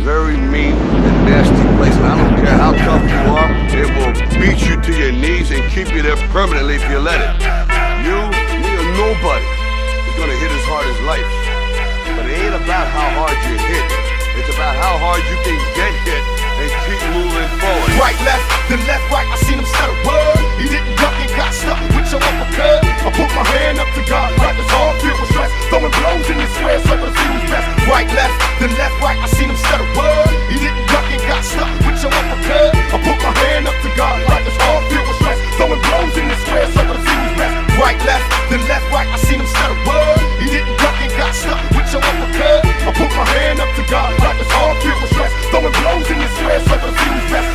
very mean and nasty place. And I don't care how tough you are, it will beat you to your knees and keep you there permanently if you let it. You, me or nobody, is gonna hit as hard as life. But it ain't about how hard you hit. It's about how hard you can get hit and keep moving forward. Right, left, then left, right. I seen him stutter word. He didn't duck and got stuck with your uppercut. I put my hand up to God like his heart filled with stress. Throwing blows in his square circle to see who's best. Right, left, then left, right. I seen him stutter word. He didn't duck and got stuck with your uppercut. I put my hand up to God like his heart filled with stress. Throwing blows in his square circle to see who's best. Right, left, then left, right. I seen him stutter word. He didn't duck and got stuck with your uppercut. I put my hand up to God like his heart filled with stress. Throwing blows in his square circle to see who's best.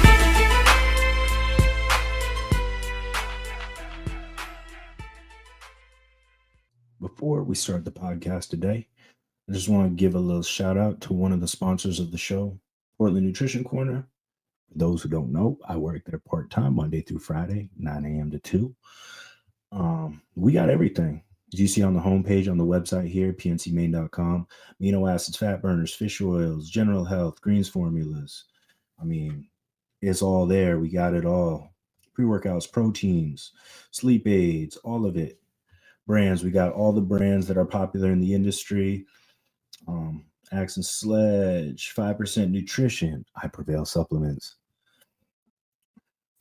Before we start the podcast today, I just want to give a little shout out to one of the sponsors of the show, Portland Nutrition Corner. For those who don't know, I work there part-time Monday through Friday, 9 a.m. to 2. We got everything. As you see on the homepage on the website here, pncmain.com, amino acids, fat burners, fish oils, general health, greens formulas. I mean, it's all there. We got it all. Pre-workouts, proteins, sleep aids, all of it. Brands, we got all the brands that are popular in the industry. Axe and Sledge, 5% Nutrition, I Prevail supplements.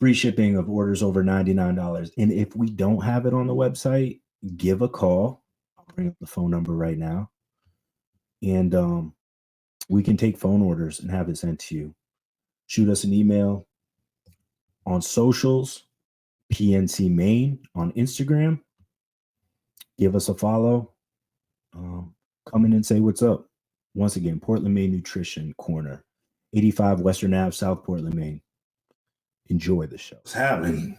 Free shipping of orders over $99. And if we don't have it on the website, give a call. I'll bring up the phone number right now. And we can take phone orders and have it sent to you. Shoot us an email on socials, PNC Main on Instagram. Give us a follow. Come in and say what's up. Once again, Portland, Maine Nutrition Corner, 85 Western Ave, South Portland, Maine. Enjoy the show. What's happening?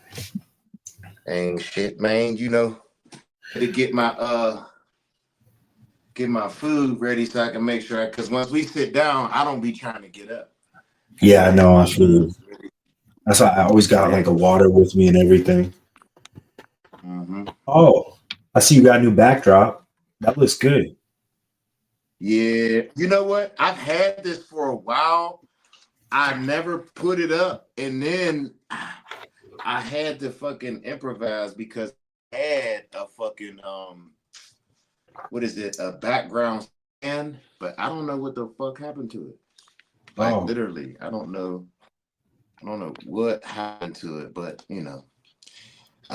Ain't shit, man. You know, to get my food ready so I can make sure. Because once we sit down, I don't be trying to get up. Yeah, I know. I feel. That's why I always got like a water with me and everything. Mm-hmm. Oh, I see you got a new backdrop. That looks good. Yeah, you know what? I've had this for a while. I never put it up, and then I had to fucking improvise because I had a fucking what is it? A background stand, but I don't know what the fuck happened to it. Like literally, I don't know what happened to it, but you know,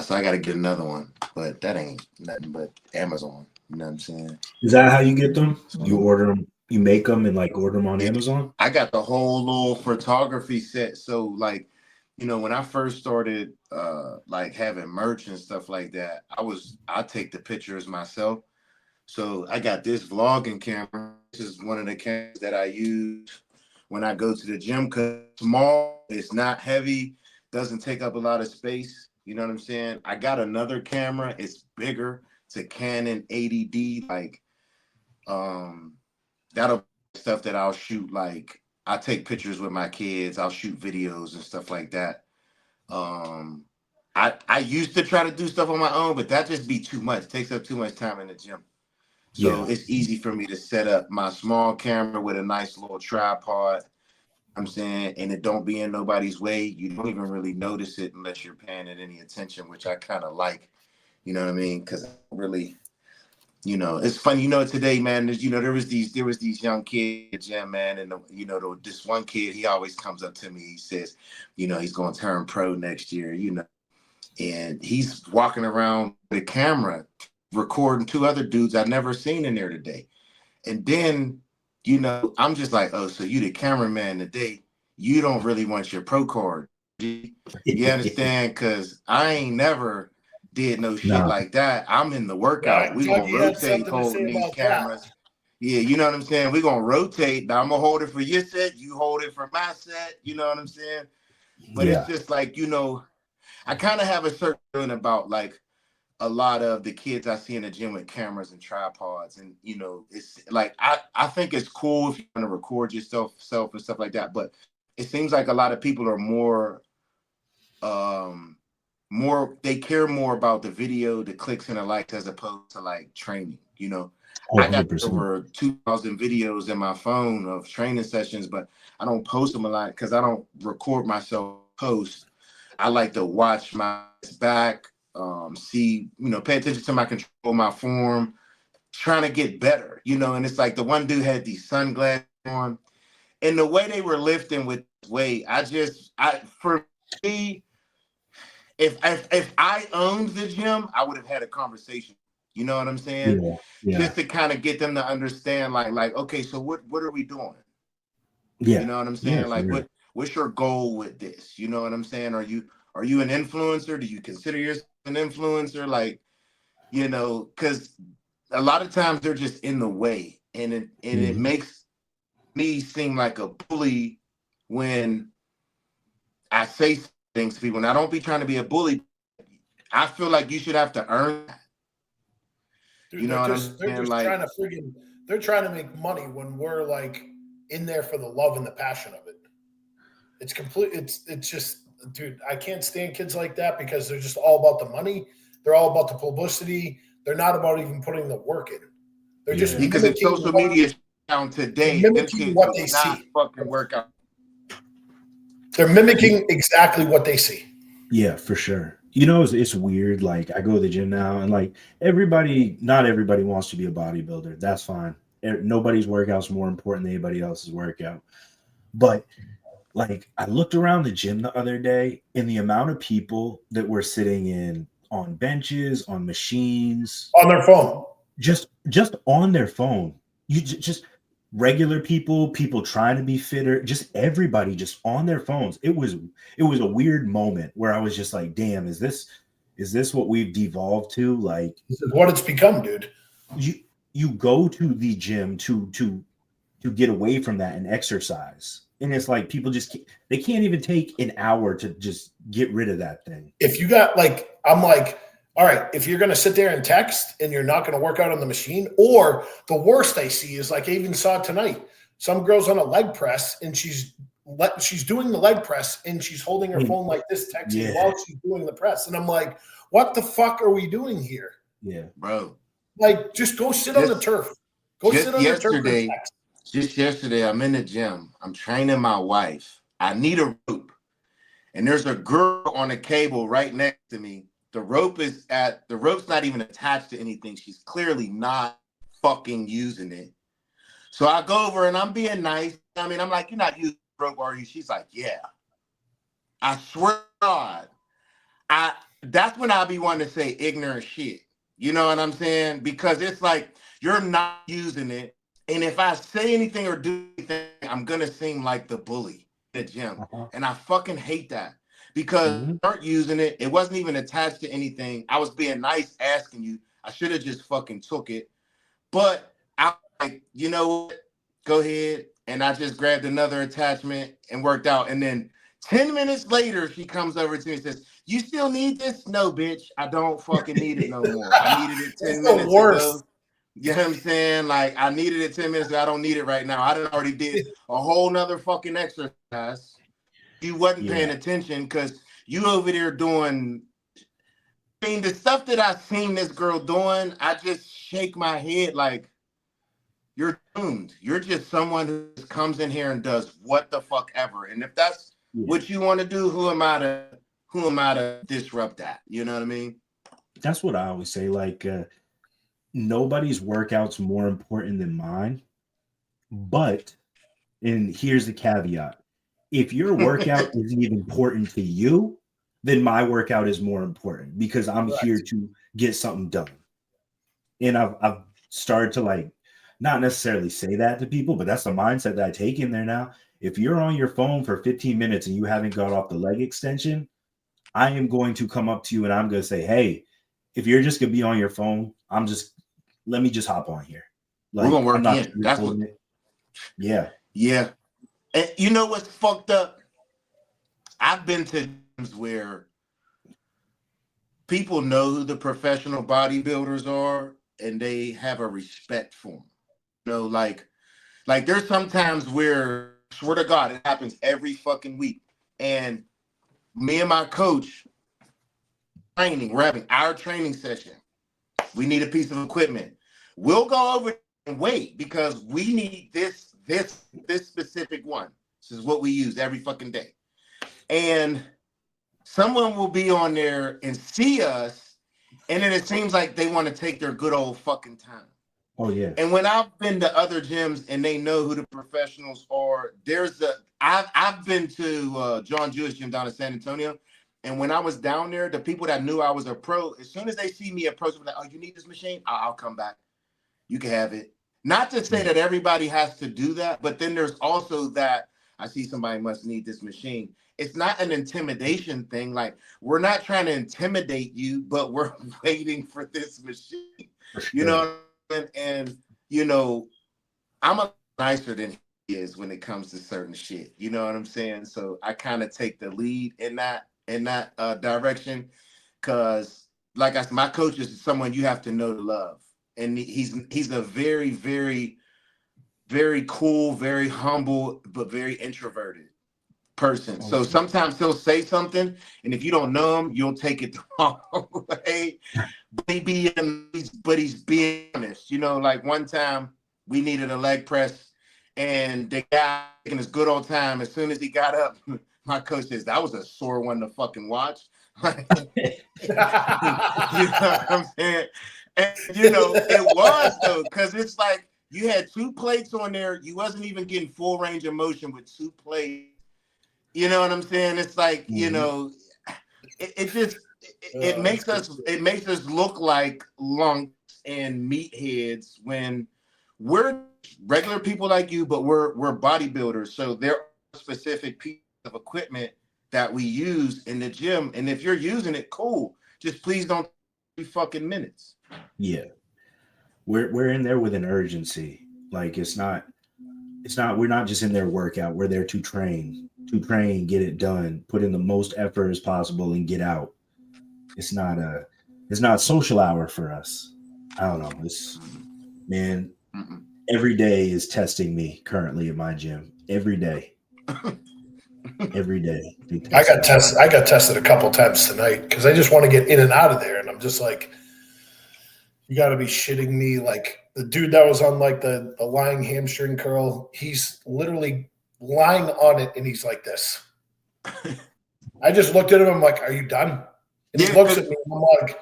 so I got to get another one. But that ain't nothing but Amazon. You know what I'm saying? Is that how you get them? You order them, you make them and like order them on Amazon? I got the whole little photography set. So like, you know, when I first started like having merch and stuff like that, I take the pictures myself. So I got this vlogging camera. This is one of the cameras that I use when I go to the gym because it's small, it's not heavy, doesn't take up a lot of space. You know what I'm saying? I got another camera, it's bigger. It's a Canon 80D, like that'll be stuff that I'll shoot. Like I take pictures with my kids, I'll shoot videos and stuff like that. I used to try to do stuff on my own, but that just be too much. It takes up too much time in the gym. So It's easy for me to set up my small camera with a nice little tripod. I'm saying, and it don't be in nobody's way. You don't even really notice it unless you're paying it any attention, which I kind of like. You know what I mean? Because really, you know, it's funny. You know, today, man, there was these young kids at the gym, man, and this one kid, he always comes up to me. He says, you know, he's going to turn pro next year. You know, and he's walking around with a camera, recording two other dudes I've never seen in there today. And then, you know, I'm just like, oh, so you the cameraman today? You don't really want your pro card, you understand? Because I ain't never did no shit like that. I'm in the workout. We gonna rotate holding these cameras. Yeah, you know what I'm saying? We're gonna rotate. Now I'm gonna hold it for your set, you hold it for my set, you know what I'm saying? But it's just like, you know, I kind of have a certain feeling about like a lot of the kids I see in the gym with cameras and tripods. And you know, it's like I think it's cool if you want to record yourself and stuff like that, but it seems like a lot of people are more they care more about the video, the clicks and the likes as opposed to like training, you know. Oh, I got 100%. over 2,000 videos in my phone of training sessions, but I don't post them a lot because I don't record myself post. I like to watch my back, see, pay attention to my control, my form, trying to get better, and it's like the one dude had these sunglasses on, and the way they were lifting with weight, for me, if I owned the gym, I would have had a conversation. You know what I'm saying? Yeah. Just to kind of get them to understand, like, okay, so what are we doing? Yeah. You know what I'm Yeah, saying? for Like, real. what's your goal with this? You know what I'm saying? Are you an influencer? Do you consider yourself an influencer? Like, because a lot of times they're just in the way, and it Mhm. makes me seem like a bully when I say things to people. And I don't be trying to be a bully. I feel like you should have to earn that. Dude, You know what I'm they're saying? just Like, trying to they're trying to make money when we're like in there for the love and the passion of it. It's complete. It's just, dude, I can't stand kids like that because they're just all about the money. They're all about the publicity. They're not about even putting the work in. They're just Yeah. because it's social media down today, them kids what do they not see. fucking work out. They're mimicking exactly what they see. Yeah, for sure. It's weird. Like, I go to the gym now, and like not everybody wants to be a bodybuilder. That's fine. Nobody's workout's more important than anybody else's workout. But like, I looked around the gym the other day, and the amount of people that were sitting on benches, on machines, On their phone. just on their phone. Just regular people trying to be fitter, just everybody just on their phones. It was a weird moment where I was just like, damn, is this what we've devolved to? Like, This is what it's become, dude. you go to the gym to get away from that and exercise, and it's like people they can't even take an hour to just get rid of that thing. If you got I'm like, all right, if you're going to sit there and text and you're not going to work out on the machine, or the worst I see is, like, I even saw tonight, some girl's on a leg press and she's doing the leg press and she's holding her phone like this, texting while she's doing the press. And I'm like, what the fuck are we doing here? Yeah, Bro. Like, just go sit on the turf. Go sit on the turf and text. Just yesterday, I'm in the gym. I'm training my wife. I need a rope. And there's a girl on a cable right next to me. The rope's not even attached to anything. She's clearly not fucking using it. So I go over and I'm being nice. I mean, I'm like, you're not using the rope, are you? She's like, yeah. I swear to God. That's when I'll be wanting to say ignorant shit. You know what I'm saying? Because it's like, you're not using it. And if I say anything or do anything, I'm going to seem like the bully in the gym. And I fucking hate that. Because you aren't using it. It wasn't even attached to anything. I was being nice asking you. I should have just fucking took it. But I like, you know what? Go ahead. And I just grabbed another attachment and worked out. And then 10 minutes later, she comes over to me and says, you still need this? No, bitch. I don't fucking need it no more. I needed it 10 minutes ago. You know what I'm saying? Like, I needed it 10 minutes ago. I don't need it right now. I already did a whole nother fucking exercise. You wasn't paying attention because you over there doing, I mean, the stuff that I seen this girl doing, I just shake my head like, you're doomed. You're just someone who just comes in here and does what the fuck ever. And if that's what you want to do, who am I to disrupt that? You know what I mean? That's what I always say. Like, nobody's workout's more important than mine. But, and here's the caveat, if your workout isn't even important to you, then my workout is more important because I'm here to get something done. And I've started to, like, not necessarily say that to people, but that's the mindset that I take in there now. If you're on your phone for 15 minutes and you haven't got off the leg extension, I am going to come up to you and I'm going to say, hey, if you're just going to be on your phone, let me just hop on here. Like, we're going to work I'm not in. That's what. Yeah. Yeah. And you know what's fucked up? I've been to gyms where people know who the professional bodybuilders are and they have a respect for them. You know, like there's sometimes where, swear to God, it happens every fucking week. And me and my coach we're having our training session. We need a piece of equipment. we'll go over and wait because we need this specific one. This is what we use every fucking day. And someone will be on there and see us, and then it seems like they want to take their good old fucking time. Oh yeah. And when I've been to other gyms and they know who the professionals are, I've been to John Jewish Gym down in San Antonio, and when I was down there, the people that knew I was a pro, as soon as they see me approach, they're like, "Oh, you need this machine? I'll come back. You can have it." Not to say that everybody has to do that, but then there's also that I see somebody must need this machine. It's not an intimidation thing. Like, we're not trying to intimidate you, but we're waiting for this machine. You know, and you know, I'm a nicer than he is when it comes to certain shit. You know what I'm saying? So I kind of take the lead in that direction, because like I said, my coach is someone you have to know to love. And he's a very, very, very cool, very humble, but very introverted person. So sometimes he'll say something, and if you don't know him, you'll take it the wrong way. But he's being honest. You know, like one time we needed a leg press, and the guy taking his good old time. As soon as he got up, my coach says, "That was a sore one to fucking watch." You know what I'm saying? And you know, it was though, because it's like you had 2 plates on there. You wasn't even getting full range of motion with 2 plates. You know what I'm saying? It's like, you know, it makes us look like lunks and meatheads when we're regular people like you, but we're bodybuilders. So there are specific pieces of equipment that we use in the gym, and if you're using it, cool. Just please don't 3 fucking minutes. Yeah, we're in there with an urgency. Like it's not. We're not just in there workout. We're there to train, get it done, put in the most effort as possible, and get out. It's not a social hour for us. I don't know. Every day is testing me currently at my gym. Every day. Every day. I got tested a couple times tonight because I just want to get in and out of there. And I'm just like, you got to be shitting me. Like the dude that was on like the lying hamstring curl, he's literally lying on it and he's like this. I just looked at him. I'm like, are you done? And he looks at me and I'm like,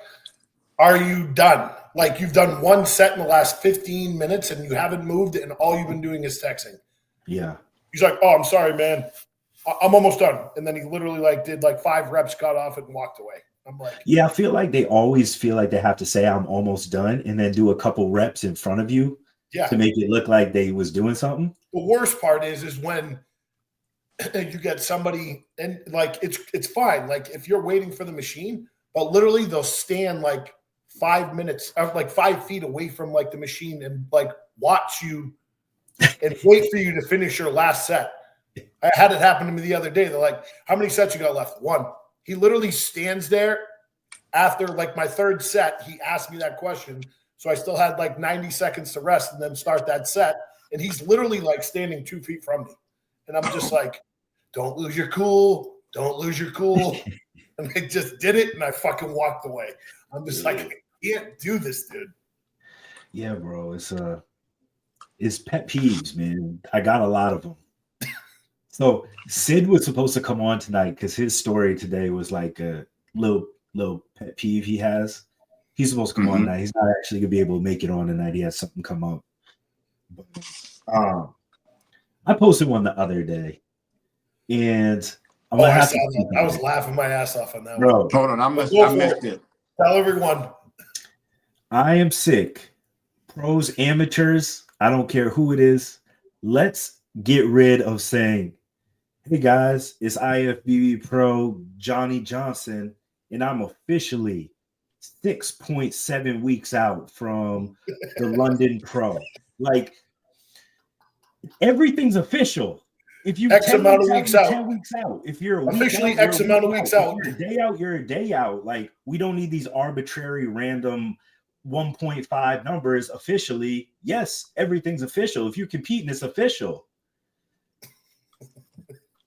are you done? Like you've done 1 set in the last 15 minutes and you haven't moved and all you've been doing is texting. Yeah. He's like, oh, I'm sorry, man. I'm almost done. And then he literally like did like 5 reps, got off it and walked away. I'm like, yeah, I feel like they always feel like they have to say I'm almost done and then do a couple reps in front of you to make it look like they was doing something. The worst part is when you get somebody and like it's fine. Like if you're waiting for the machine, but literally they'll stand like 5 minutes, like 5 feet away from like the machine and like watch you and wait for you to finish your last set. I had it happen to me the other day. They're like, how many sets you got left? 1. He literally stands there after like my 3rd set. He asked me that question. So I still had like 90 seconds to rest and then start that set. And he's literally like standing 2 feet from me. And I'm just like, don't lose your cool. Don't lose your cool. And I just did it and I fucking walked away. I'm just like, I can't do this, dude. Yeah, bro. It's pet peeves, man. I got a lot of them. So Sid was supposed to come on tonight because his story today was like a little pet peeve he has. He's supposed to come on tonight. He's not actually gonna be able to make it on tonight. He has something come up. But, I posted one the other day, and I was laughing my ass off on that bro. one. Hold on, I missed it. Tell everyone. I am sick. Pros, amateurs, I don't care who it is. Let's get rid of saying, hey guys, it's IFBB Pro Johnny Johnson, and I'm officially 6.7 weeks out from the London Pro. Like everything's official. If you X amount of weeks out, 10 weeks out. If you're officially X amount of weeks out. If you're a day out, you're a day out. Like we don't need these arbitrary random 1.5 numbers officially. Yes, everything's official. If you're competing, it's official.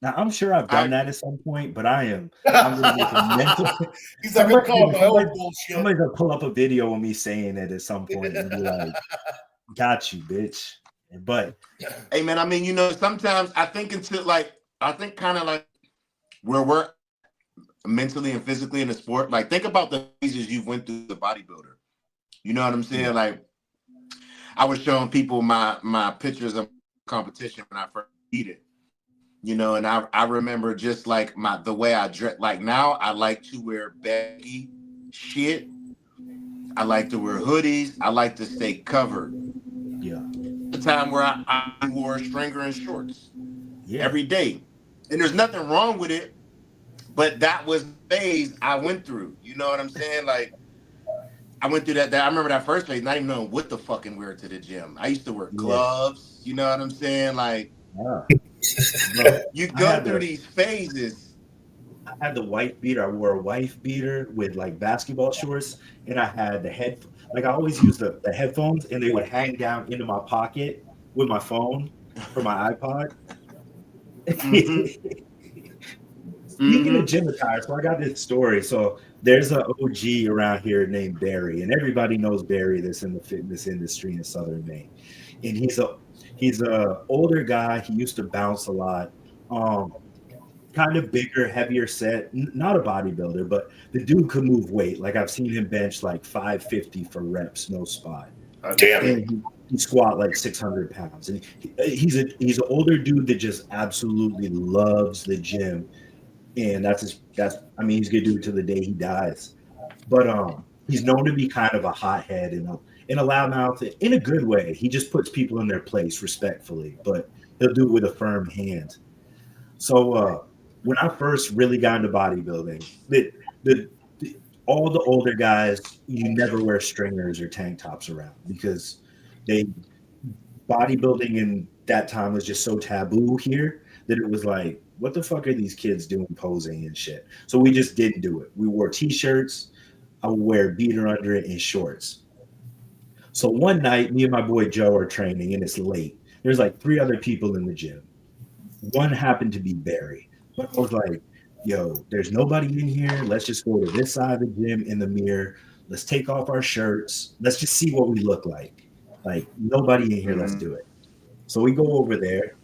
Now I'm sure I've done that at some point, but I'm gonna make a mental. He's like, I'm calling my own bullshit. Somebody's gonna pull up a video of me saying it at some point and be like, "Got you, bitch." But hey man, I mean, you know, sometimes I think kind of like where we're mentally and physically in the sport. Like, think about the phases you've went through as a bodybuilder. You know what I'm saying? Yeah. Like, I was showing people my pictures of competition when I first beat it. You know, and I remember just like the way I dress. Like now, I like to wear baggy shit. I like to wear hoodies. I like to stay covered. Yeah. The time where I wore a stringer and shorts every Yeah. day, and there's nothing wrong with it. But that was the phase I went through. You know what I'm saying? Like, I went through that. I remember that first phase, not even knowing what to fucking wear to the gym. I used to wear gloves. You know what I'm saying? Like, Bro, you go through these phases. I had the white beater. I wore a white beater with like basketball shorts, and I had I always used the headphones, and they would hang down into my pocket with my phone for my iPod. Speaking of gym attire, so I got this story. So there's an OG around here named Barry, and everybody knows Barry that's in the fitness industry in Southern Maine. And he's a older guy. He used to bounce a lot. Kind of bigger, heavier set, not a bodybuilder, but the dude could move weight. Like I've seen him bench like 550 for reps, no spot. Damn. And he squat like 600 pounds. And he's an older dude that just absolutely loves the gym. And he's a good dude to the day he dies. But he's known to be kind of a hothead and a loudmouth in a good way. He just puts people in their place respectfully, but he'll do it with a firm hand. So when I first really got into bodybuilding, all the older guys, you never wear stringers or tank tops around because bodybuilding in that time was just so taboo here that it was like, what the fuck are these kids doing posing and shit? So we just didn't do it. We wore t-shirts. I would wear a beater under it and shorts. So one night, me and my boy Joe are training, and it's late. There's like 3 other people in the gym. One happened to be Barry. But I was like, yo, there's nobody in here. Let's just go to this side of the gym in the mirror. Let's take off our shirts. Let's just see what we look like. Like, nobody in here. Let's do it. So we go over there.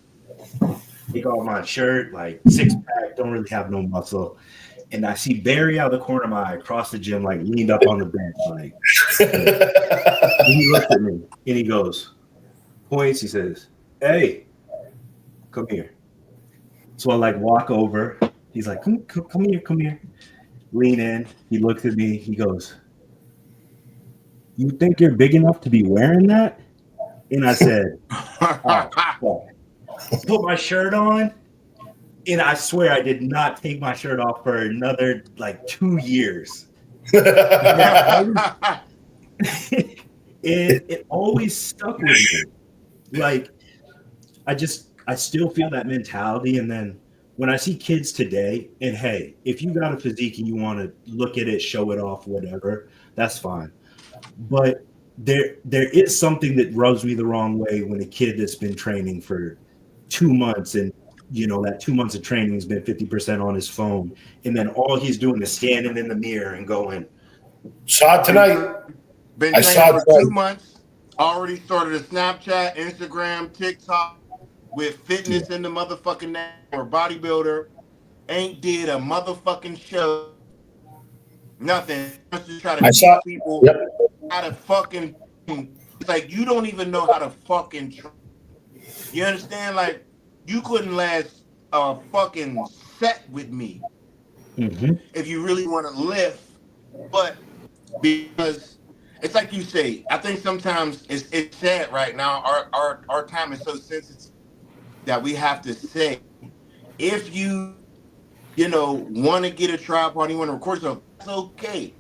Take off my shirt, like 6-pack, don't really have no muscle. And I see Barry out of the corner of my eye across the gym, like leaned up on the bench, like. And he looked at me and he goes, points. He says, "Hey, come here." So I like walk over. He's like, come here. Lean in. He looks at me. He goes, "You think you're big enough to be wearing that?" And I said, "Oh, fuck." Put my shirt on, and I swear I did not take my shirt off for another like 2 years. It always stuck with me. Like, I still feel that mentality. And then when I see kids today, and hey, if you got a physique and you want to look at it, show it off, whatever, that's fine. But there is something that rubs me the wrong way when a kid that's been training for 2 months, and that 2 months of training has been 50% on his phone, and then all he's doing is standing in the mirror and going, "Saw it tonight." Been training for 2 months. Already started a Snapchat, Instagram, TikTok with fitness in the motherfucking name or bodybuilder. Ain't did a motherfucking show. Nothing. Just try to teach people how to fucking. It's like you don't even know how to fucking train. You understand? Like, you couldn't last a fucking set with me if you really want to lift. But because it's like you say, I think sometimes it's sad right now. Our time is so sensitive that we have to say, if you want to get a tripod, you want to record yourself, that's okay.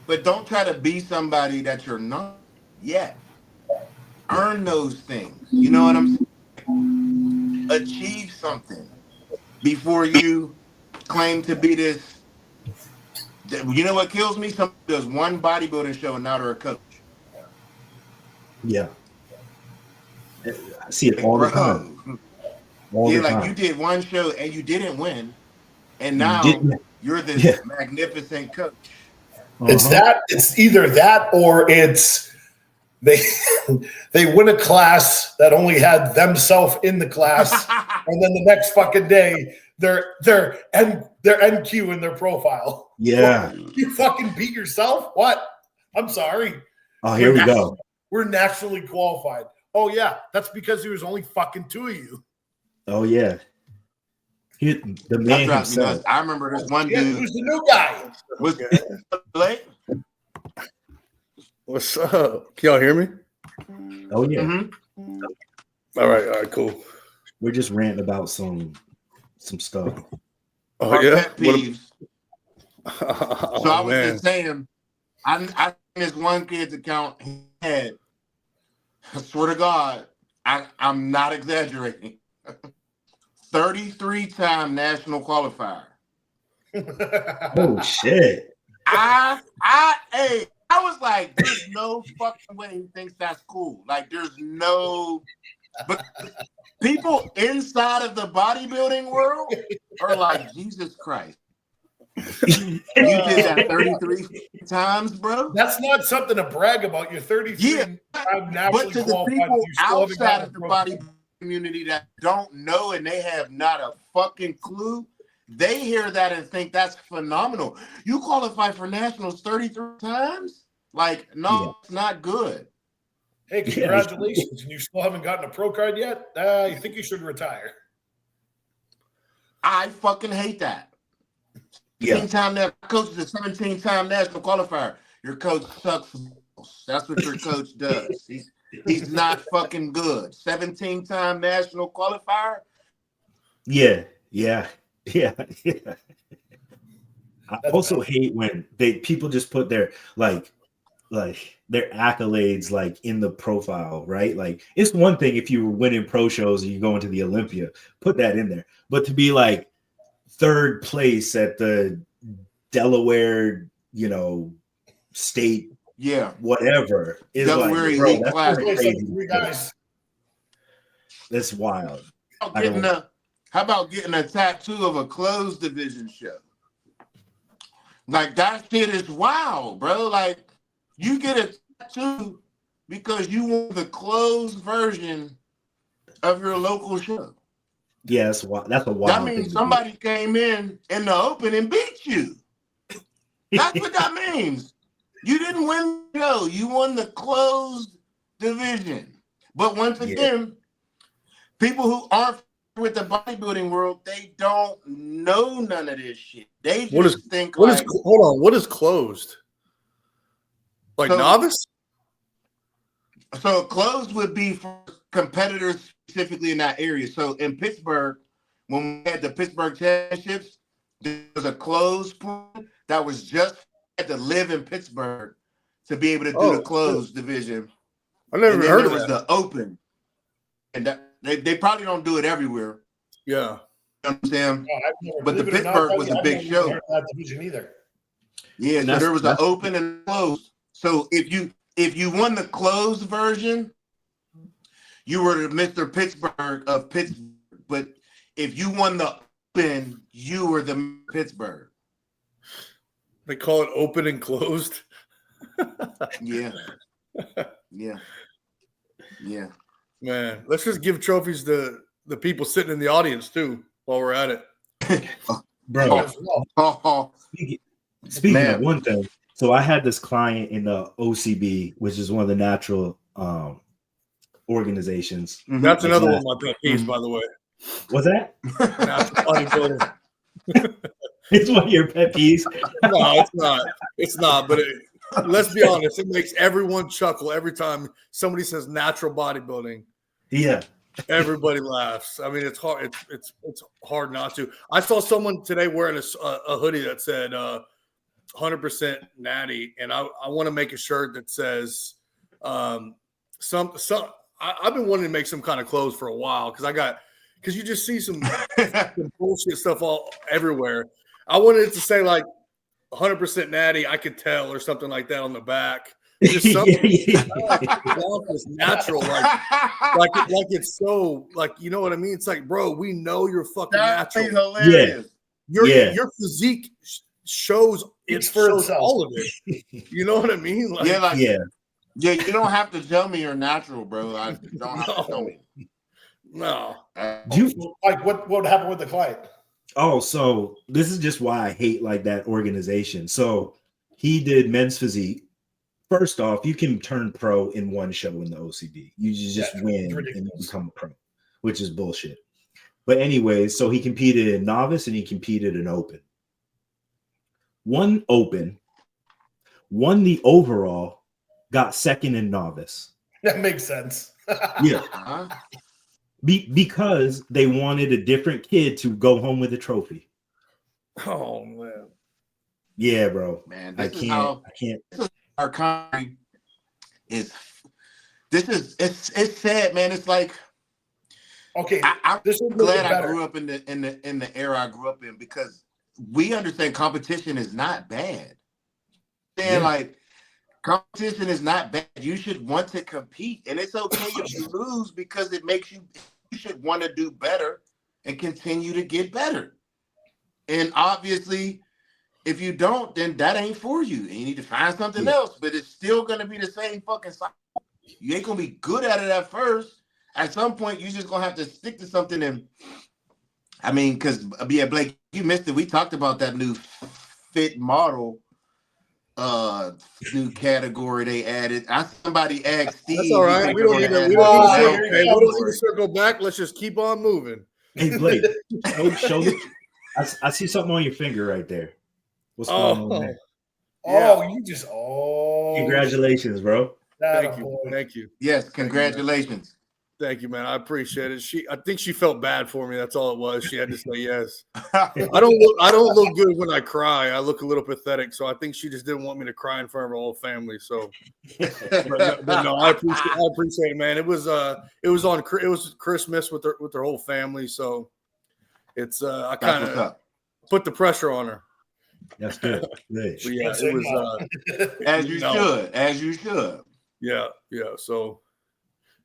But don't try to be somebody that you're not yet. Earn those things. You know what I'm saying? Achieve something before you claim to be this. You know what kills me? Somebody does one bodybuilding show and now they're a coach. Yeah. I see it all the time. all Yeah, the like time. you did one show and you didn't win, and You now didn't. you're this Yeah. magnificent coach. It's Uh-huh. that. It's either that or it's they they win a class that only had themselves in the class, and then the next fucking day they're NQ in their profile. Yeah. You fucking beat yourself? What? I'm sorry. Oh, here we go. We're naturally qualified. Oh yeah, that's because there was only fucking 2 of you. Oh yeah. The That man drives me himself. nuts. I remember this one Yeah, dude who's the new guy? was late. What's up? Can y'all hear me? Oh yeah. Mm-hmm. All right, cool. We're just ranting about some stuff. Oh Our yeah. pet peeves. Oh, So I was man. just saying, I this one kid's account he had. I swear to God, I'm not exaggerating. 33-time national qualifier. Oh shit. I was like, there's no fucking way he thinks that's cool. Like, there's no, but people inside of the bodybuilding world are like, Jesus Christ. You did that 33 times, bro. That's not something to brag about. You're 33. Yeah, I'm but naturally to the qualified. people You still haven't outside gotten of the a pro. body community that don't know and they have not a fucking clue, they hear that and think that's phenomenal. You qualify for nationals 33 times? Like, no, It's not good. Hey, congratulations. And you still haven't gotten a pro card yet? You think you should retire. I fucking hate that. Yeah. 17-time that coach is a 17-time national qualifier. Your coach sucks. That's what your coach does. He's not fucking good. 17-time national qualifier. Yeah. I also hate when people just put their like their accolades like in the profile, right? Like it's one thing if you were winning pro shows and you go into the Olympia, put that in there. But to be like 3rd place at the Delaware, state, whatever is Delaware like, bro, Elite that's Class. crazy. 3 guys. That's wild. How about getting a tattoo of a closed division show? Like that shit is wild, bro. Like you get a tattoo because you want the closed version of your local show. Yeah, that's a wild That means thing somebody came in the open and beat you. That's what that means. You didn't win the show. You won the closed division. But once again, people who aren't with the bodybuilding world, they don't know none of this shit. They just think hold on, what is closed? Like novice? So closed would be for competitors specifically in that area. So in Pittsburgh, when we had the Pittsburgh Championships, there was a closed pool that was just had to live in Pittsburgh to be able to do the closed division. I never heard of that. There was the open, and that they probably don't do it everywhere. Yeah, you know what I'm saying. But the Believe it or not, Pittsburgh was a big show. That division either. Yeah, so there was an open and closed. So if you won the closed version, you were the Mr. Pittsburgh of Pittsburgh. But if you won the open, you were the Pittsburgh. They call it open and closed. Yeah. Man, let's just give trophies to the people sitting in the audience too while we're at it. Bro. Speaking of one thing, so I had this client in the OCB, which is one of the natural organizations. That's another one of my pet peeves, by the way. What's that? Natural bodybuilding. It's one of your pet peeves. No, it's not. It's not. But let's be honest, it makes everyone chuckle every time somebody says natural bodybuilding. Yeah, everybody laughs. I mean, it's hard. It's hard not to. I saw someone today wearing a hoodie that said 100% natty, and I want to make a shirt that says some. I've been wanting to make some kind of clothes for a while because you just see some bullshit stuff all everywhere. I wanted it to say like 100% natty, I could tell, or something like that on the back. just something Yeah. it's natural, like it's so like you know what I mean. It's like, bro, we know you're fucking That's natural. hilarious. Your physique shows It's for itself. all of it. You know what I mean? Like, Yeah. Yeah, you don't have to tell me you're natural, bro. You don't have to tell me. No. Like what happened with the client? Oh, so this is just why I hate like that organization. So he did men's physique. First off, you can turn pro in one show in the OCB. You just win and you become a pro, which is bullshit. But anyways, so he competed in novice and he competed in open. Won open, won the overall, got second in novice. That makes sense. Yeah. Because they wanted a different kid to go home with a trophy. Oh man. Yeah, bro. Man, I can't. This is our country it's sad, man. It's like okay. I'm this is glad I grew up in the era I grew up in because we understand competition is not bad. Like competition is not bad. You should want to compete, and it's okay if you lose because it makes you should want to do better and continue to get better. And obviously, if you don't, then that ain't for you. And you need to find something else, but it's still going to be the same fucking cycle. You ain't going to be good at it at first. At some point, you're just going to have to stick to something. And I mean, because, yeah, Blake, you missed it. We talked about that new fit model new category they added. Somebody asked Steve. That's all right. We don't need to circle back. Let's just keep on moving. Hey, Blake, show me. I see something on your finger right there. What's going on there? Congratulations, bro. Thank you. Yes, congratulations. Thank you, man. I appreciate it. I think she felt bad for me. That's all it was. She had to say yes. I don't look good when I cry. I look a little pathetic. So I think she just didn't want me to cry in front of her whole family. So, but no, I appreciate it, man. It was Christmas with her whole family. So it's I kind of put the pressure on her. That's good. But yeah, it was as you should. Yeah. So.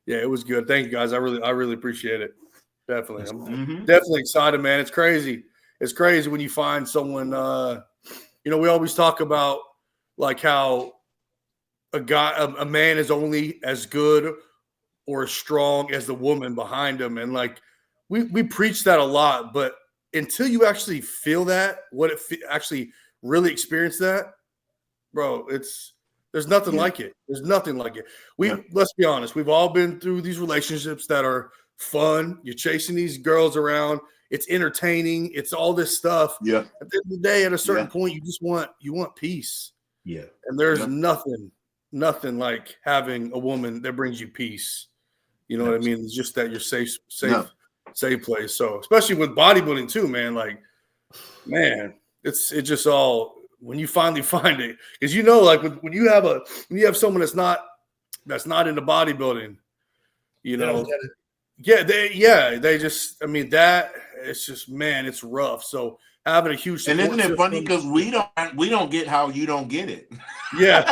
Yeah, it was good. Thank you, guys. I really appreciate it. Definitely. I'm definitely excited, man. It's crazy. It's crazy when you find someone, we always talk about like how a man is only as good or as strong as the woman behind him. And like, we preach that a lot, but until you actually feel that, actually really experience that, bro, there's nothing like it. There's nothing like it. Let's be honest. We've all been through these relationships that are fun. You're chasing these girls around. It's entertaining. It's all this stuff. Yeah. At the end of the day, at a certain point, you want peace. Yeah. And there's nothing like having a woman that brings you peace. You know what I mean? It's just that you're safe place. So especially with bodybuilding too, man. Like, man, it's just all. When you finally find it, because like when you have someone that's not into bodybuilding, they just that it's just, man, it's rough. So having a huge and isn't it funny because we don't get how you don't get it. Yeah.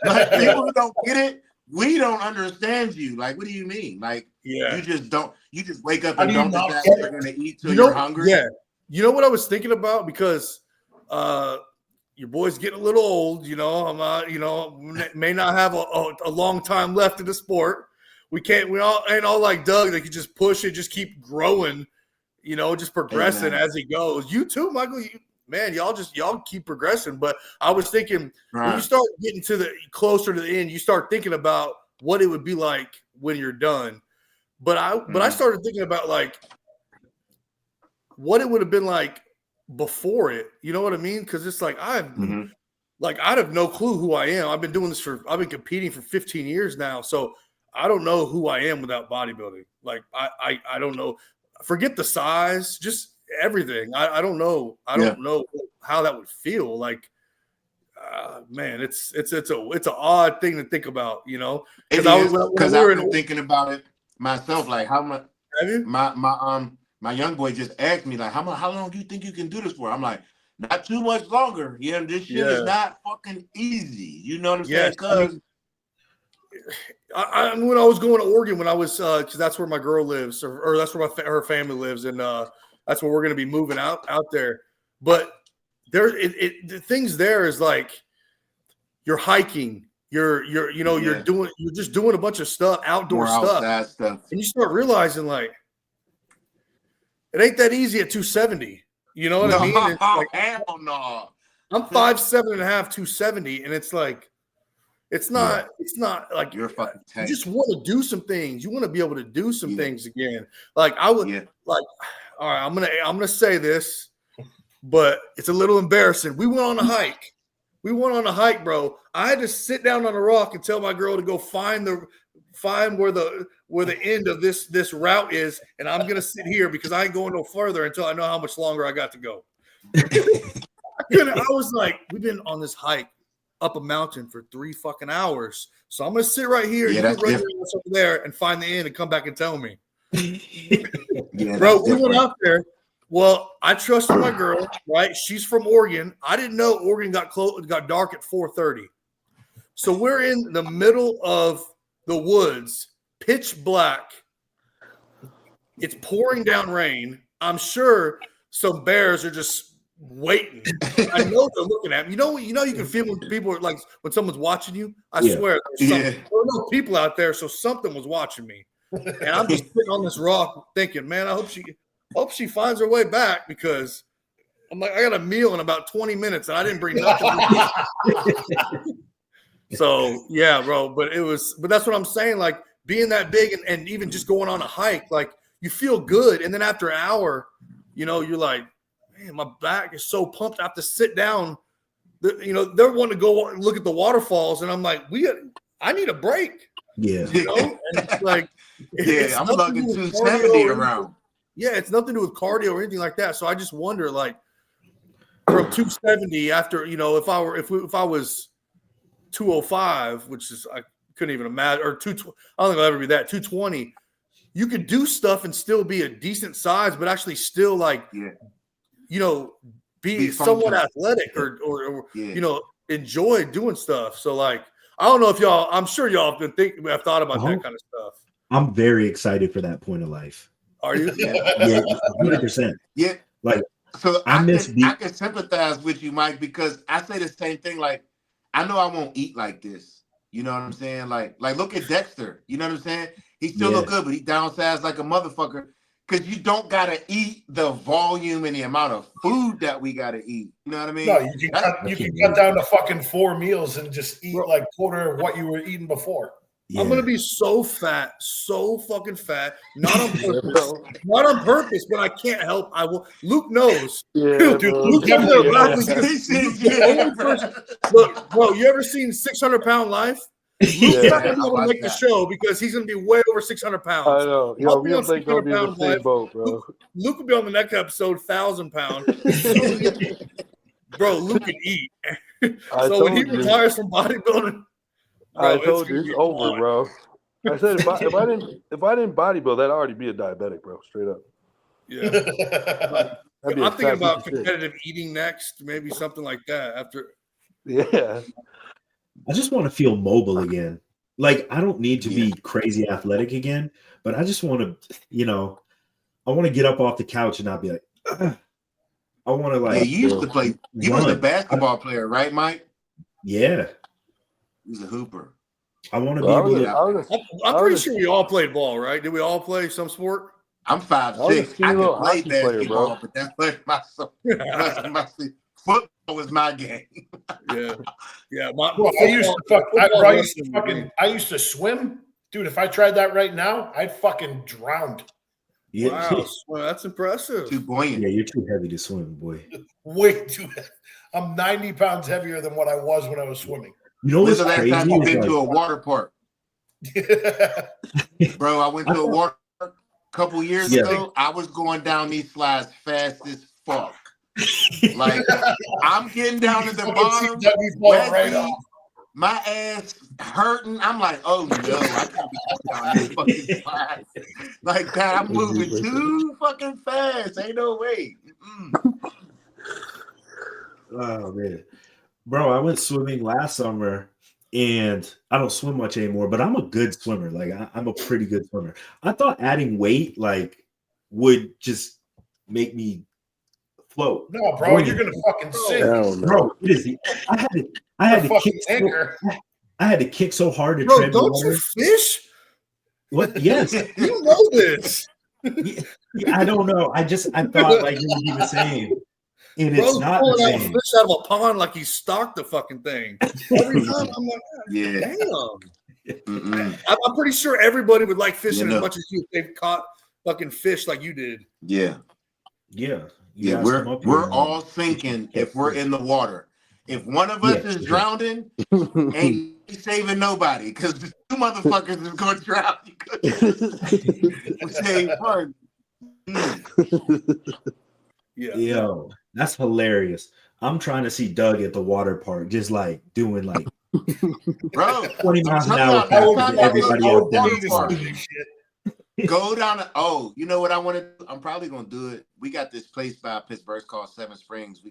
Like people who don't get it, we don't understand you. Like, what do you mean? Like, you just don't. You just wake up and don't decide you're going to eat till you're hungry. Yeah. You know what I was thinking about? Because your boy's getting a little old, I'm not, may not have a long time left in the sport. We all ain't all like Doug that can just push it, just keep growing, just progressing as he goes. You too, Michael, y'all keep progressing. But I was thinking when you start getting closer to the end, you start thinking about what it would be like when you're done. But I started thinking about like what it would have been like before it, you know what I mean? Because it's like I have no clue who I am. I've been competing for 15 years now, so I don't know who I am without bodybuilding. Like I don't know. Forget the size, just everything. I don't know. I don't know how that would feel. Like, man, it's an odd thing to think about, Because I've been thinking about it myself. Like how much my young boy just asked me, like, how long do you think you can do this for? I'm like, not too much longer. You know, this shit is not fucking easy. You know what I'm saying? Because I when I was going to Oregon, when I was because that's where my girl lives, or that's where her family lives, and that's where we're going to be moving out there. But the things there is like you're hiking, you're just doing a bunch of stuff, outdoor stuff, and you start realizing like it ain't that easy at 270. You know what I mean? It's like, hell no. I'm 5'7.5", 270, and it's like. It's not like you're fucking tank. You just want to do some things. You want to be able to do some things again. Like I would like, all right, I'm gonna say this, but it's a little embarrassing. We went on a hike. Bro. I had to sit down on a rock and tell my girl to go find where the end of this route is, and I'm gonna sit here because I ain't going no further until I know how much longer I got to go. I was like, we've been on this hike up a mountain for 3 fucking hours. So I'm going to sit right here and you can run over there and find the end and come back and tell me. Bro, we went out there. Well, I trusted my girl, right? She's from Oregon. I didn't know Oregon got dark at 4:30. So we're in the middle of the woods, pitch black. It's pouring down rain. I'm sure some bears are just waiting. I know they're looking at me. You can feel when people are like when someone's watching you. I swear there were no people out there, so something was watching me. And I'm just sitting on this rock thinking, man, I hope she finds her way back because I'm like, I got a meal in about 20 minutes and I didn't bring nothing. So yeah, bro. But that's what I'm saying. Like being that big and even just going on a hike, like you feel good. And then after an hour, you're like, man, my back is so pumped. I have to sit down. They're wanting to go look at the waterfalls, and I'm like, I need a break. Yeah. And it's like, I'm lugging 270 around. Yeah, it's nothing to do with cardio or anything like that. So I just wonder, like, from 270 after, if I was 205, which is I couldn't even imagine, or 220. I don't think I'll ever be that 220. You could do stuff and still be a decent size, but actually still like. Yeah. Be somewhat athletic or enjoy doing stuff. So like, I don't know if I'm sure y'all have thought about that kind of stuff. I'm very excited for that point of life. Are you? Yeah, 100%. Yeah. Like, so I can sympathize with you, Mike, because I say the same thing. Like, I know I won't eat like this. You know what I'm saying? Like look at Dexter. You know what I'm saying? He still look good, but he downsized like a motherfucker. Because you don't got to eat the volume and the amount of food that we got to eat. You know what I mean? No, you can cut down to fucking 4 meals and just eat like quarter of what you were eating before. Yeah. I'm going to be so fat, so fucking fat. Not on purpose. Not on purpose, but I can't help. I will. Luke knows. Yeah, dude, Luke over there. Look, bro, you ever seen 600-Pound Life? Luke's not going to be able to make the show because he's going to be way over 600 pounds. I know. Yo, we don't think going to be in the same boat, bro. Luke will be on the next episode, 1,000 pounds. Bro, Luke can eat. So when he retires from bodybuilding, I told you it's over, bro. I said if I didn't bodybuild, that'd already be a diabetic, bro. Straight up. Yeah. I'm thinking about competitive eating next, maybe something like that after. Yeah. I just want to feel mobile again. Like, I don't need to be crazy athletic again, but I just want to, I want to get up off the couch and not be like, ugh. I want to like. Yeah, you used to play. You was a basketball player, right, Mike? Yeah. He was a hooper. I want to be able to. I'm pretty sure we all played ball, right? Did we all play some sport? I'm 5'6". I can play basketball, but that's like my football was my game. Yeah. I used to swim, dude. If I tried that right now, I'd fucking drown. Yeah. Wow, well, that's impressive. Too buoyant. Yeah, you're too heavy to swim, boy. Way too heavy. I'm 90 pounds heavier than what I was when I was swimming. You know what's the last crazy? time you've been to a water park? Bro, I went to a water park a couple years ago. I was going down these slides fast as fuck. Like, I'm getting down to the bottom, my ass hurting. I'm like, oh no, I can't be down this fucking slide like that. I'm moving too fucking fast. Ain't no way. Oh man, bro, I went swimming last summer, and I don't swim much anymore. But I'm a good swimmer. Like I'm a pretty good swimmer. I thought adding weight would just make me float. No, bro, Boy, you're gonna fucking sink. Hell no. bro, it is. I You're had a to kick. fucking anchor. I had to kick so hard to Bro, tread don't water. you fish? What? Yes. You know this. Yeah, I don't know. I thought like it would be the same, and it's Bro's not pulling the out same. fish out of a pond like he stocked the fucking thing. Every time I'm like, Yeah. damn. Mm-mm. I'm pretty sure everybody would like fishing Yeah, no. as much as you if they've caught fucking fish like you did. Yeah. Yeah. Yeah. We're all sinking if we're in the water. If one of us is drowning, ain't saving nobody because the two motherfuckers is going to drown. We say one. Yeah. Yo, that's hilarious. I'm trying to see Doug at the water park, just like doing like Bro, 20 miles an I'm hour telling faster you, than everybody else down water the park. park. Go down to, you know what I want to do? I'm probably going to do it. We got this place by Pittsburgh called Seven Springs.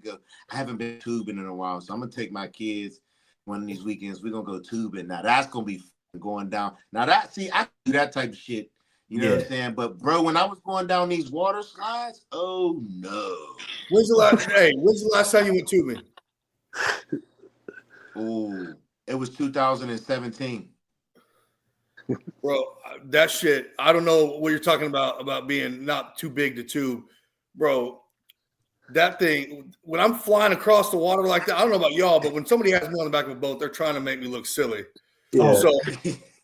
I haven't been tubing in a while, so I'm going to take my kids one of these weekends. We're going to go tubing. Now, that's going to be going down. Now, I can do that type of shit. You know what I'm saying? But, bro, when I was going down these water slides, oh, no. When's the last time you went tubing? Oh, it was 2017. Bro, that shit, I don't know what you're talking about being not too big to tube. Bro, that thing, when I'm flying across the water like that, I don't know about y'all, but when somebody has me on the back of a boat, they're trying to make me look silly. Yeah. So,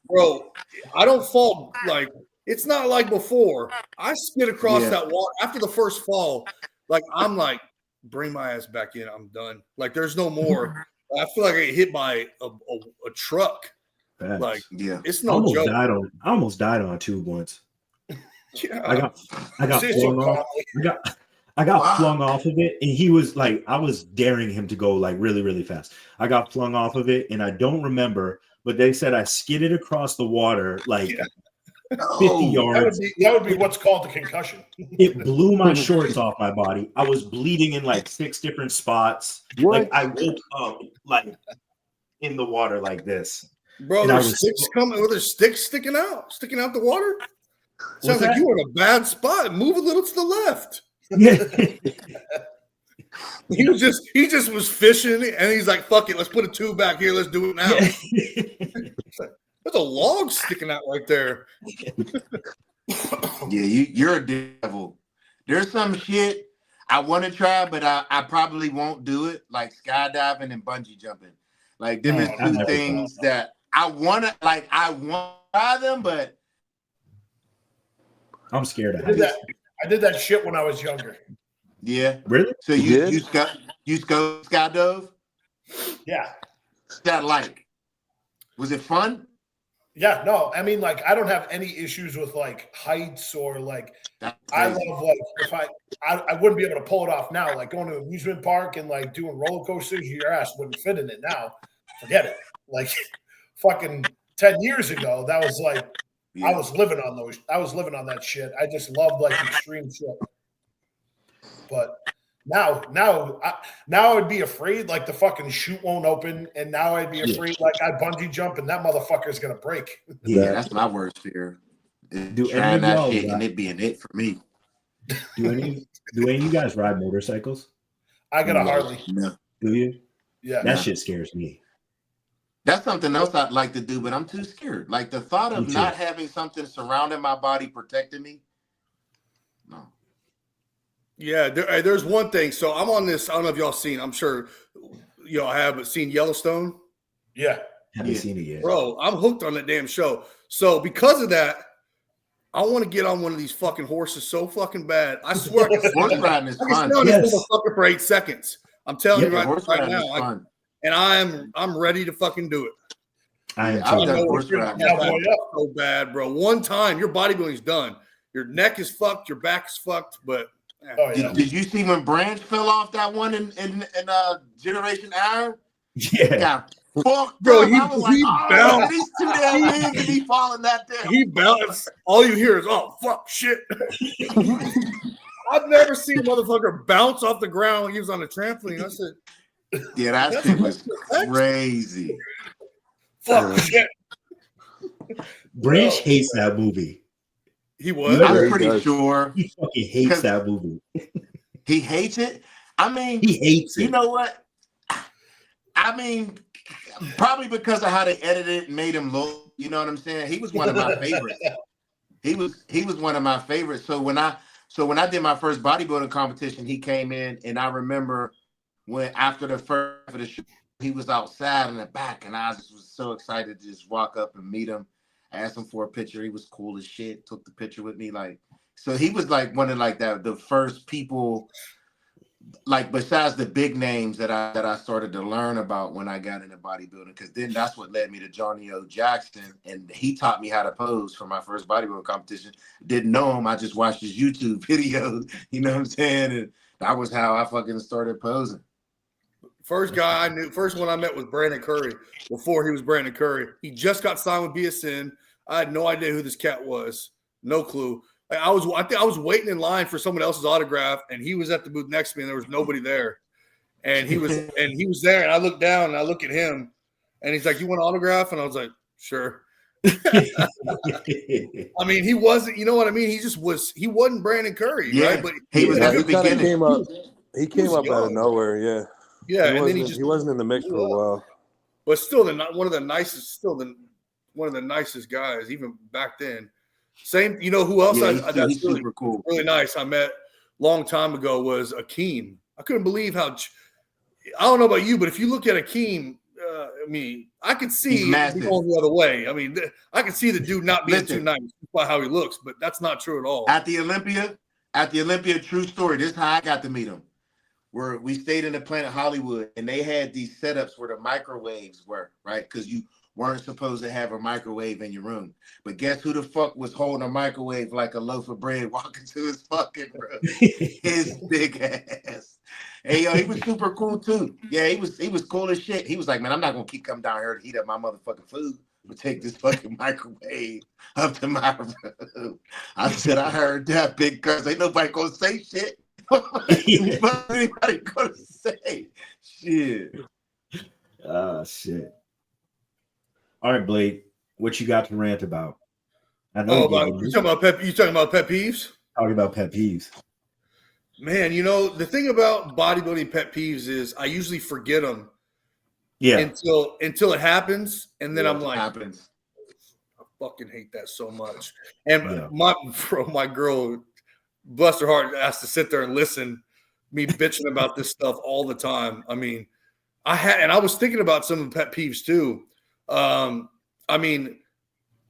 bro, I don't fall like, it's not like before. I skid across that water after the first fall. Like, I'm like, bring my ass back in. I'm done. Like, there's no more. I feel like I get hit by a truck. Facts. Like, it's I no joke. I almost died on a tube once. Yeah. I got flung off. I got flung off of it, and he was like, I was daring him to go like really, really fast. I got flung off of it, and I don't remember, but they said I skidded across the water like 50 yards. That would be what's called the concussion. It blew my shorts off my body. I was bleeding in like 6 different spots. What? Like I woke up like in the water like this. Bro, And there's sticks coming. Were there sticks sticking out the water? Sounds like you were in a bad spot. Move a little to the left. Yeah. He just was fishing, and he's like, "Fuck it, let's put a tube back here. Let's do it now." There's a log sticking out right there. Yeah, you're a devil. There's some shit I want to try, but I probably won't do it, like skydiving and bungee jumping. Like, them is two things that I want to try them, but I'm scared of heights. I did that shit when I was younger. Yeah. Really? So you go skydove? Yeah. What's that like? Was it fun? Yeah, no, I mean, like, I don't have any issues with like heights or like, I love like, if I wouldn't be able to pull it off now, like going to an amusement park and like doing roller coasters, your ass wouldn't fit in it now. Forget it. Like, fucking 10 years ago, that was like, I was living on those. I was living on that shit. I just loved like extreme shit. But now I'd be afraid like the fucking chute won't open, and now I'd be afraid like I bungee jump and that motherfucker's gonna break. Yeah, that's my worst fear. Trying that shit and it being it for me. Do any of you guys ride motorcycles? I got a Harley. No. Do you? Yeah. That shit scares me. That's something else I'd like to do, but I'm too scared. Like the thought of not having something surrounding my body protecting me. No. Yeah, there's one thing. So I'm on this. I don't know if y'all seen. I'm sure y'all have, but seen Yellowstone. Yeah, haven't seen it yet, bro. I'm hooked on that damn show. So because of that, I want to get on one of these fucking horses so fucking bad. I swear, horse riding is fun. I can stay on this motherfucker for 8 seconds. I'm telling you right now. And I'm ready to fucking do it. I know horse riding so bad, bro. One time, your bodybuilding's done. Your neck is fucked. Your back is fucked. But did you see when Branch fell off that one in Generation Iron? Yeah. Fuck, bro. He bounced. He's too damn big to be falling that down. He bounced. All you hear is, "Oh fuck, shit." I've never seen a motherfucker bounce off the ground when he was on a trampoline. I said, Yeah, that shit was crazy. Fuck shit. Branch hates that movie. He was. I'm he pretty does. sure He fucking hates that movie. he hates it. I mean, He hates it. you know what? I mean, probably because of how they edited it and made him look. You know what I'm saying? He was one of my favorites. He was one of my favorites. So when I did my first bodybuilding competition, he came in, and I remember when after the first of the show, he was outside in the back, and I just was so excited to just walk up and meet him. I asked him for a picture. He was cool as shit. Took the picture with me, like so. He was like one of like the first people, like besides the big names that I started to learn about when I got into bodybuilding. Because then that's what led me to Johnny O. Jackson, and he taught me how to pose for my first bodybuilding competition. Didn't know him. I just watched his YouTube videos. You know what I'm saying? And that was how I fucking started posing. First guy I knew, first one I met was Brandon Curry. Before he was Brandon Curry, he just got signed with BSN. I had no idea who this cat was, no clue. I think I was waiting in line for someone else's autograph, and he was at the booth next to me, and there was nobody there. And he was there, and I looked down and I look at him, and he's like, "You want an autograph?" And I was like, "Sure." I mean, he wasn't, you know what I mean? He just was. He wasn't Brandon Curry, Yeah, right? But he was at the beginning. He came up out of nowhere. Yeah. Yeah, He and then he wasn't in the mix for a while. But still, one of the nicest guys, even back then. Same, you know who else? Yeah, That's he's super cool. Really nice. I met long time ago was Akeem. I couldn't believe how. I don't know about you, but if you look at Akeem, I mean, I could see him going the other way. I mean, I could see the dude not being too nice by how he looks, but that's not true at all. At the Olympia, true story. This is how I got to meet him. Where we stayed in the Planet Hollywood, and they had these setups where the microwaves were, right? Because you weren't supposed to have a microwave in your room. But guess who the fuck was holding a microwave like a loaf of bread walking to his fucking room? His big ass. Hey, yo, he was super cool too. Yeah, he was cool as shit. He was like, man, I'm not gonna keep coming down here to heat up my motherfucking food. I'm gonna take this fucking microwave up to my room. I said, I heard that, big cuz ain't nobody gonna say shit. What anybody gonna say? Shit. Shit. All right, Blake, what you got to rant about? I know you talking about pet peeves? Talking about pet peeves. Man, you know, the thing about bodybuilding pet peeves is I usually forget them. Yeah. Until it happens, and then I'm like, happens. I fucking hate that so much. And my girl, bless her heart, has to sit there and listen me bitching about this stuff all the time. I mean, I was thinking about some of the pet peeves too. I mean,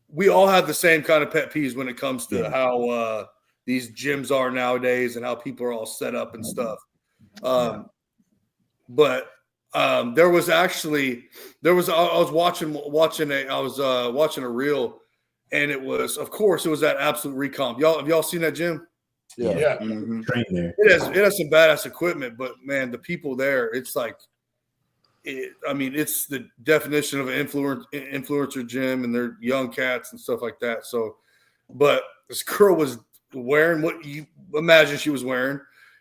we all have the same kind of pet peeves when it comes to how these gyms are nowadays and how people are all set up and stuff. But I was watching a reel, and it was that Absolute Recomp. Have y'all seen that gym? Yeah. Mm-hmm. Train there. It has some badass equipment, but man, the people there, it's like, it's the definition of an influencer gym, and they're young cats and stuff like that. So, but this girl was wearing what you imagine she was wearing,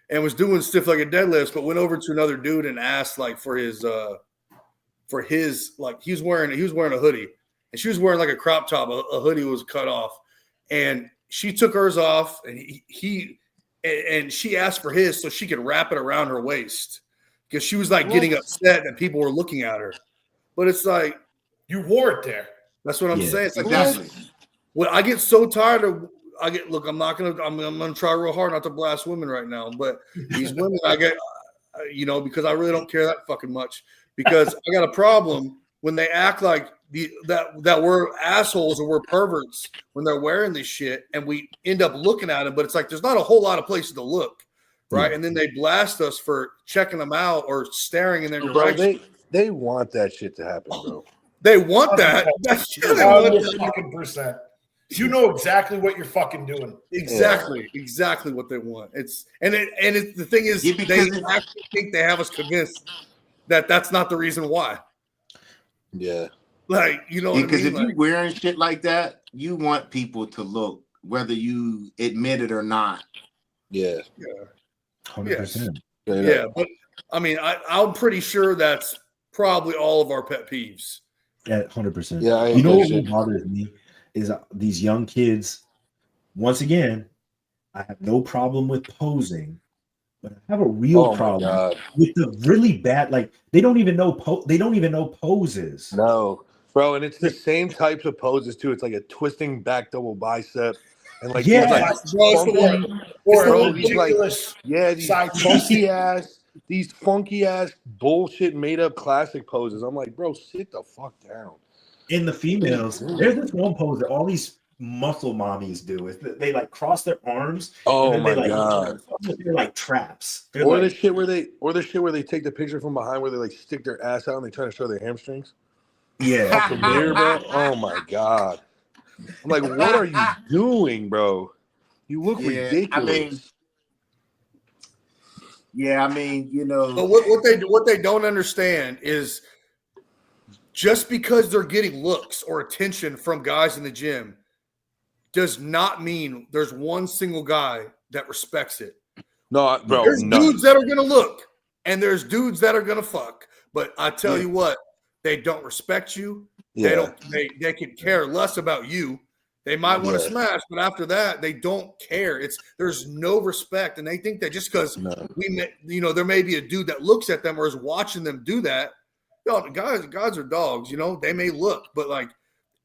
and was doing stiff like a deadlift, but went over to another dude and asked like for his like he was wearing a hoodie, and she was wearing like a crop top. A hoodie was cut off, and she took hers off, and and she asked for his so she could wrap it around her waist, because she was like getting upset that people were looking at her. But it's like, you wore it there. That's what I'm saying. It's like, exactly. Well, I get so tired of. Look, I'm gonna try real hard not to blast women right now, but these women, I get, because I really don't care that fucking much, because I got a problem when they act like that we're assholes or we're perverts when they're wearing this shit, and we end up looking at them, but it's like there's not a whole lot of places to look, right? And then they blast us for checking them out or staring in their direction. They want that shit to happen, bro. They want that. That's 100%. You know exactly what you're fucking doing. Exactly what they want. The thing is, they actually think they have us convinced that that's not the reason why. Yeah. Like, you know what I mean? Because if you're wearing shit like that, you want people to look, whether you admit it or not. Yeah. 100%. Yeah, I mean, I'm pretty sure that's probably all of our pet peeves. Yeah, 100%. Yeah, I You ain't know that what shit. bothers me is these young kids. Once again, I have no problem with posing, but I have a real Oh my problem God. with the really bad. Like they don't even know poses. No, bro, and it's the same types of poses too. It's like a twisting back double bicep, and like these Yeah, like Bro, it's the funky, one. Or the bro, one- these like ridiculous these side funky ass bullshit made up classic poses. I'm like, bro, sit the fuck down. in the females, there's this one pose that all these muscle mommies do is that they like cross their arms and Oh then they my like God. they're like traps. They're Or like the shit where they take the picture from behind where they like stick their ass out and they try to show their hamstrings yeah. off the mirror, bro. Oh my God. I'm like, what are you doing, bro? You look ridiculous. I mean, you know. But what they don't understand is just because they're getting looks or attention from guys in the gym does not mean there's one single guy that respects it. No, bro, There's none. dudes that are gonna look, and there's dudes that are gonna fuck. But I tell you what, they don't respect you. They don't. They can care less about you. They might want to smash, but after that, they don't care. There's no respect, and they think that just because there may be a dude that looks at them or is watching them do that. Guys are dogs. They may look, but like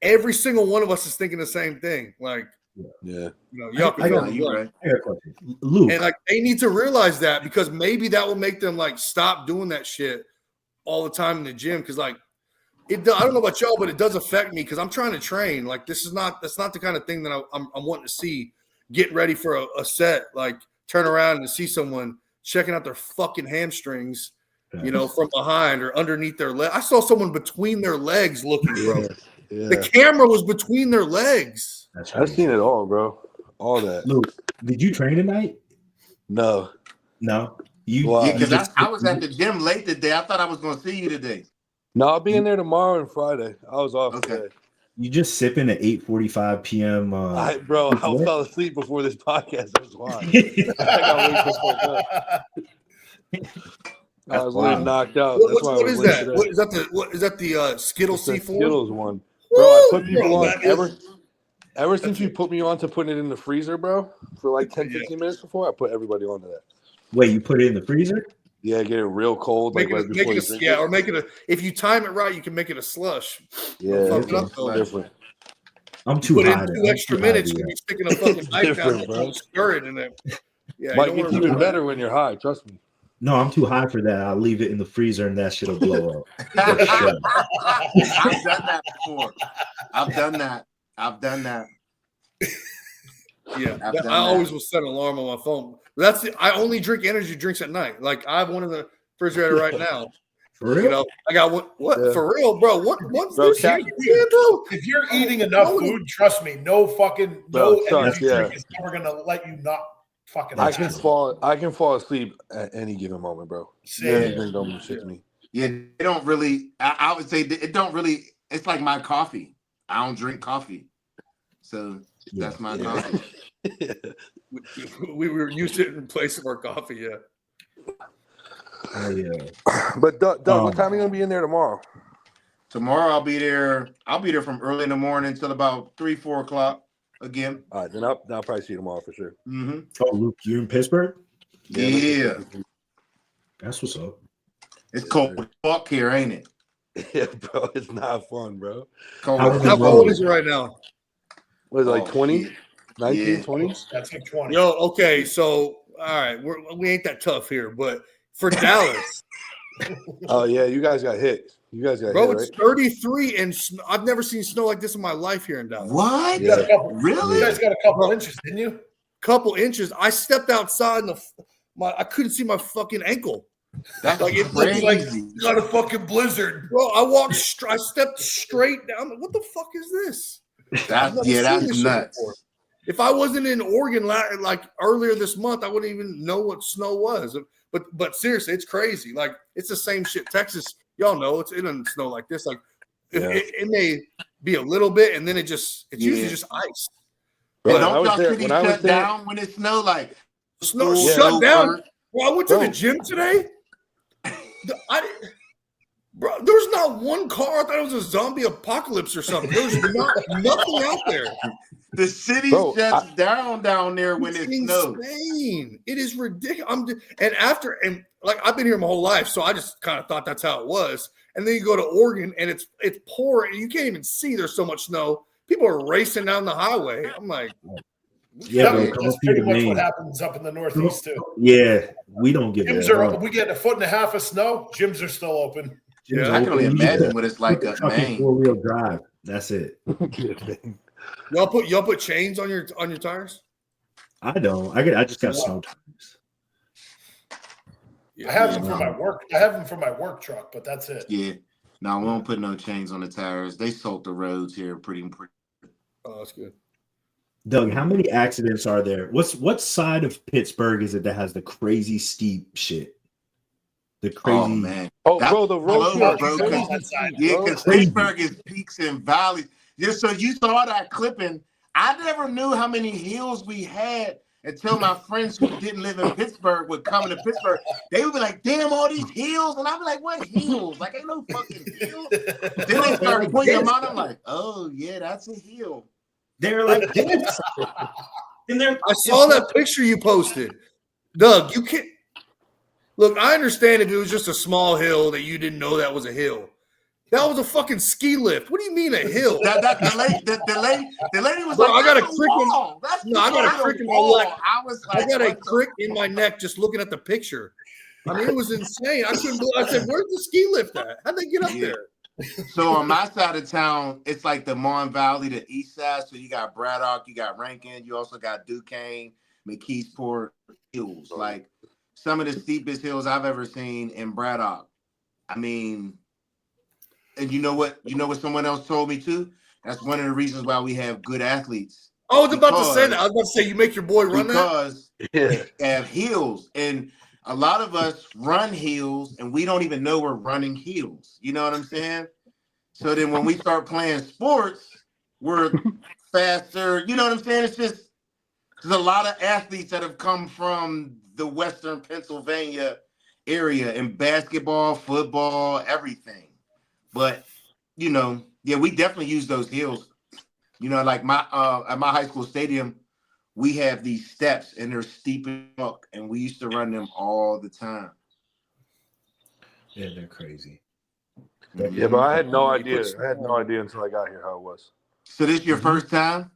every single one of us is thinking the same thing. Like, y'all can tell me what. I got a question. Luke. And like they need to realize that because maybe that will make them like stop doing that shit all the time in the gym. Because like I don't know about y'all, but it does affect me because I'm trying to train. Like that's not the kind of thing that I'm wanting to see. Getting ready for a set, like turn around and see someone checking out their fucking hamstrings, from behind or underneath their leg. I saw someone between their legs looking, bro. Yeah. The camera was between their legs. I've seen it all, bro. All that. Luke, did you train tonight? No. Because I was at the gym late today. I thought I was going to see you today. No, I'll be in there tomorrow and Friday. I was off today. You just sipping at 8:45 p.m. I fell asleep before this podcast. That's why. I got way too fucked up. I was a little knocked out. What is that? What is that? The Skittles C4? Skittles one, bro. I put people on ever since you put me on to putting it in the freezer, bro. For like 10-15 minutes before, I put everybody onto that. Wait, you put it in the freezer? Yeah, get it real cold. If you time it right, you can make it a slush. Yeah, it's different. I'm too put high. In 2 extra minutes, you're gonna be sticking a fucking knife down and stir it in there. Yeah, Mike, it's even better when you're high. Trust me. No, I'm too high for that. I'll leave it in the freezer and that shit'll blow up. I've done that before. I've done that. Yeah, I always will set an alarm on my phone. I only drink energy drinks at night. Like I have one in the refrigerator right now. For real? I got one. What for real, bro? What's bro, this? If you're eating enough food, trust me, no energy drink is never gonna let you not fucking. I can fall asleep at any given moment, bro. Anything don't shit to me. Yeah, it don't really. I would say it don't really. It's like my coffee. I don't drink coffee, so that's my coffee. We were used to it in place of our coffee. Yeah. But Doug, what time are you gonna be in there tomorrow? Tomorrow I'll be there from early in the morning till about 3-4 o'clock again. All right, then I'll probably see you tomorrow for sure. Mm-hmm. Oh, Luke, you in Pittsburgh? Yeah. That's what's up. It's cold as fuck here, ain't it? Yeah, bro, it's not fun, bro. How cold is it right now? What is it, like 20? 19, 20? That's like 20. Yo, okay, so all right, we ain't that tough here, but for Dallas. Oh yeah, you guys got hit. Bro, it's 33 and I've never seen snow like this in my life here in Dallas. What? Yeah. Really? You guys got a couple inches, didn't you? Couple inches. I stepped outside and I couldn't see my fucking ankle. That's like crazy. It looked like you got a fucking blizzard, bro. I stepped straight down. Like, what the fuck is this? That's nuts. Before. If I wasn't in Oregon like earlier this month, I wouldn't even know what snow was. But seriously, it's crazy. Like it's the same shit. Texas, y'all know it doesn't snow like this. Like it may be a little bit, and then it's usually just ice. Bro, don't y'all cities shut down when it snow? Like snow shut down. Bro, I went to the gym today. Bro, there's not one car. I thought it was a zombie apocalypse or something. There's nothing out there. The city shuts down there when it snows. Insane. It is ridiculous. And I've been here my whole life, so I just kind of thought that's how it was. And then you go to Oregon and it's pouring. You can't even see. There's so much snow. People are racing down the highway. I'm like, that's pretty much what happens up in the Northeast too. Yeah, we don't get gyms that. We get 1.5 feet of snow. Gyms are still open. Yeah, I can only imagine what it's like up Maine. 4-wheel drive. That's it. Y'all put chains on your tires? I don't. I just got snow tires. I have them for my work. I have them for my work truck, but that's it. Yeah. No, we won't put no chains on the tires. They salt the roads here pretty. Oh, that's good. Doug, how many accidents are there? What side of Pittsburgh is it that has the crazy steep shit? The crazy. Oh man. Bro, the road. Yeah, because Pittsburgh is peaks and valleys. Yeah, so you saw that clipping. I never knew how many hills we had until my friends who didn't live in Pittsburgh would come to Pittsburgh. They would be like, damn, all these hills. And I'd be like, what hills? Like, ain't no fucking hills. Then they start pointing them out. I'm like, oh, yeah, that's a hill. They're like this. I saw that picture you posted. Doug, you can't. Look, I understand if it was just a small hill that you didn't know that was a hill. That was a fucking ski lift. What do you mean a hill? The lady was Bro, like, I got a crick in my neck. I got a crick in my neck just looking at the picture. I mean, it was insane. I couldn't believe. I said, "Where's the ski lift at? How'd they get up there?" So on my side of town, it's like the Mon Valley, the east side. So you got Braddock, you got Rankin, you also got Duquesne, McKeesport hills. Like some of the steepest hills I've ever seen in Braddock. I mean. And you know what someone else told me too? That's one of the reasons why we have good athletes. I was about to say that. I was about to say you make your boy run because we have heels. And a lot of us run heels and we don't even know we're running heels. You know what I'm saying? So then when we start playing sports, we're faster. You know what I'm saying? It's just there's a lot of athletes that have come from the Western Pennsylvania area in basketball, football, everything. But, you know, yeah, we definitely use those hills. You know, like at my high school stadium, we have these steps and they're steep as fuck, and we used to run them all the time. Yeah, they're crazy. Yeah, but I had no idea. I had no idea until I got here how it was. So this is your first time?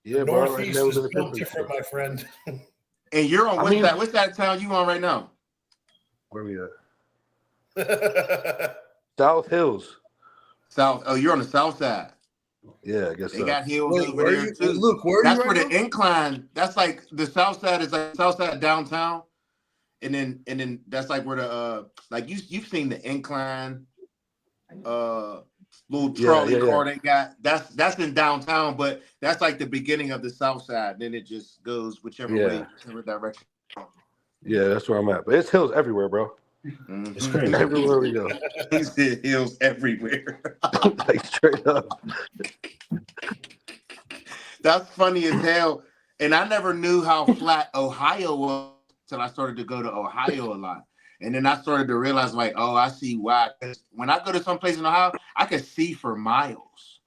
Yeah, Northeast is built different, my friend. And you're on which side of town you on right now? Where we at? South Hills. South. Oh, you're on the south side. Yeah, I guess they got hills over there too. Look, that's where the incline. That's like the south side is like south side downtown, and then that's like where the like you've seen the incline, little trolley car they got. That's in downtown, but that's like the beginning of the south side. Then it just goes whichever way, whichever direction. Yeah, that's where I'm at. But it's hills everywhere, bro. Mm-hmm. It's crazy. Everywhere we go. He's hit hills everywhere. Like straight up. That's funny as hell. And I never knew how flat Ohio was until I started to go to Ohio a lot. And then I started to realize, like, oh, I see why. Because when I go to some place in Ohio, I can see for miles.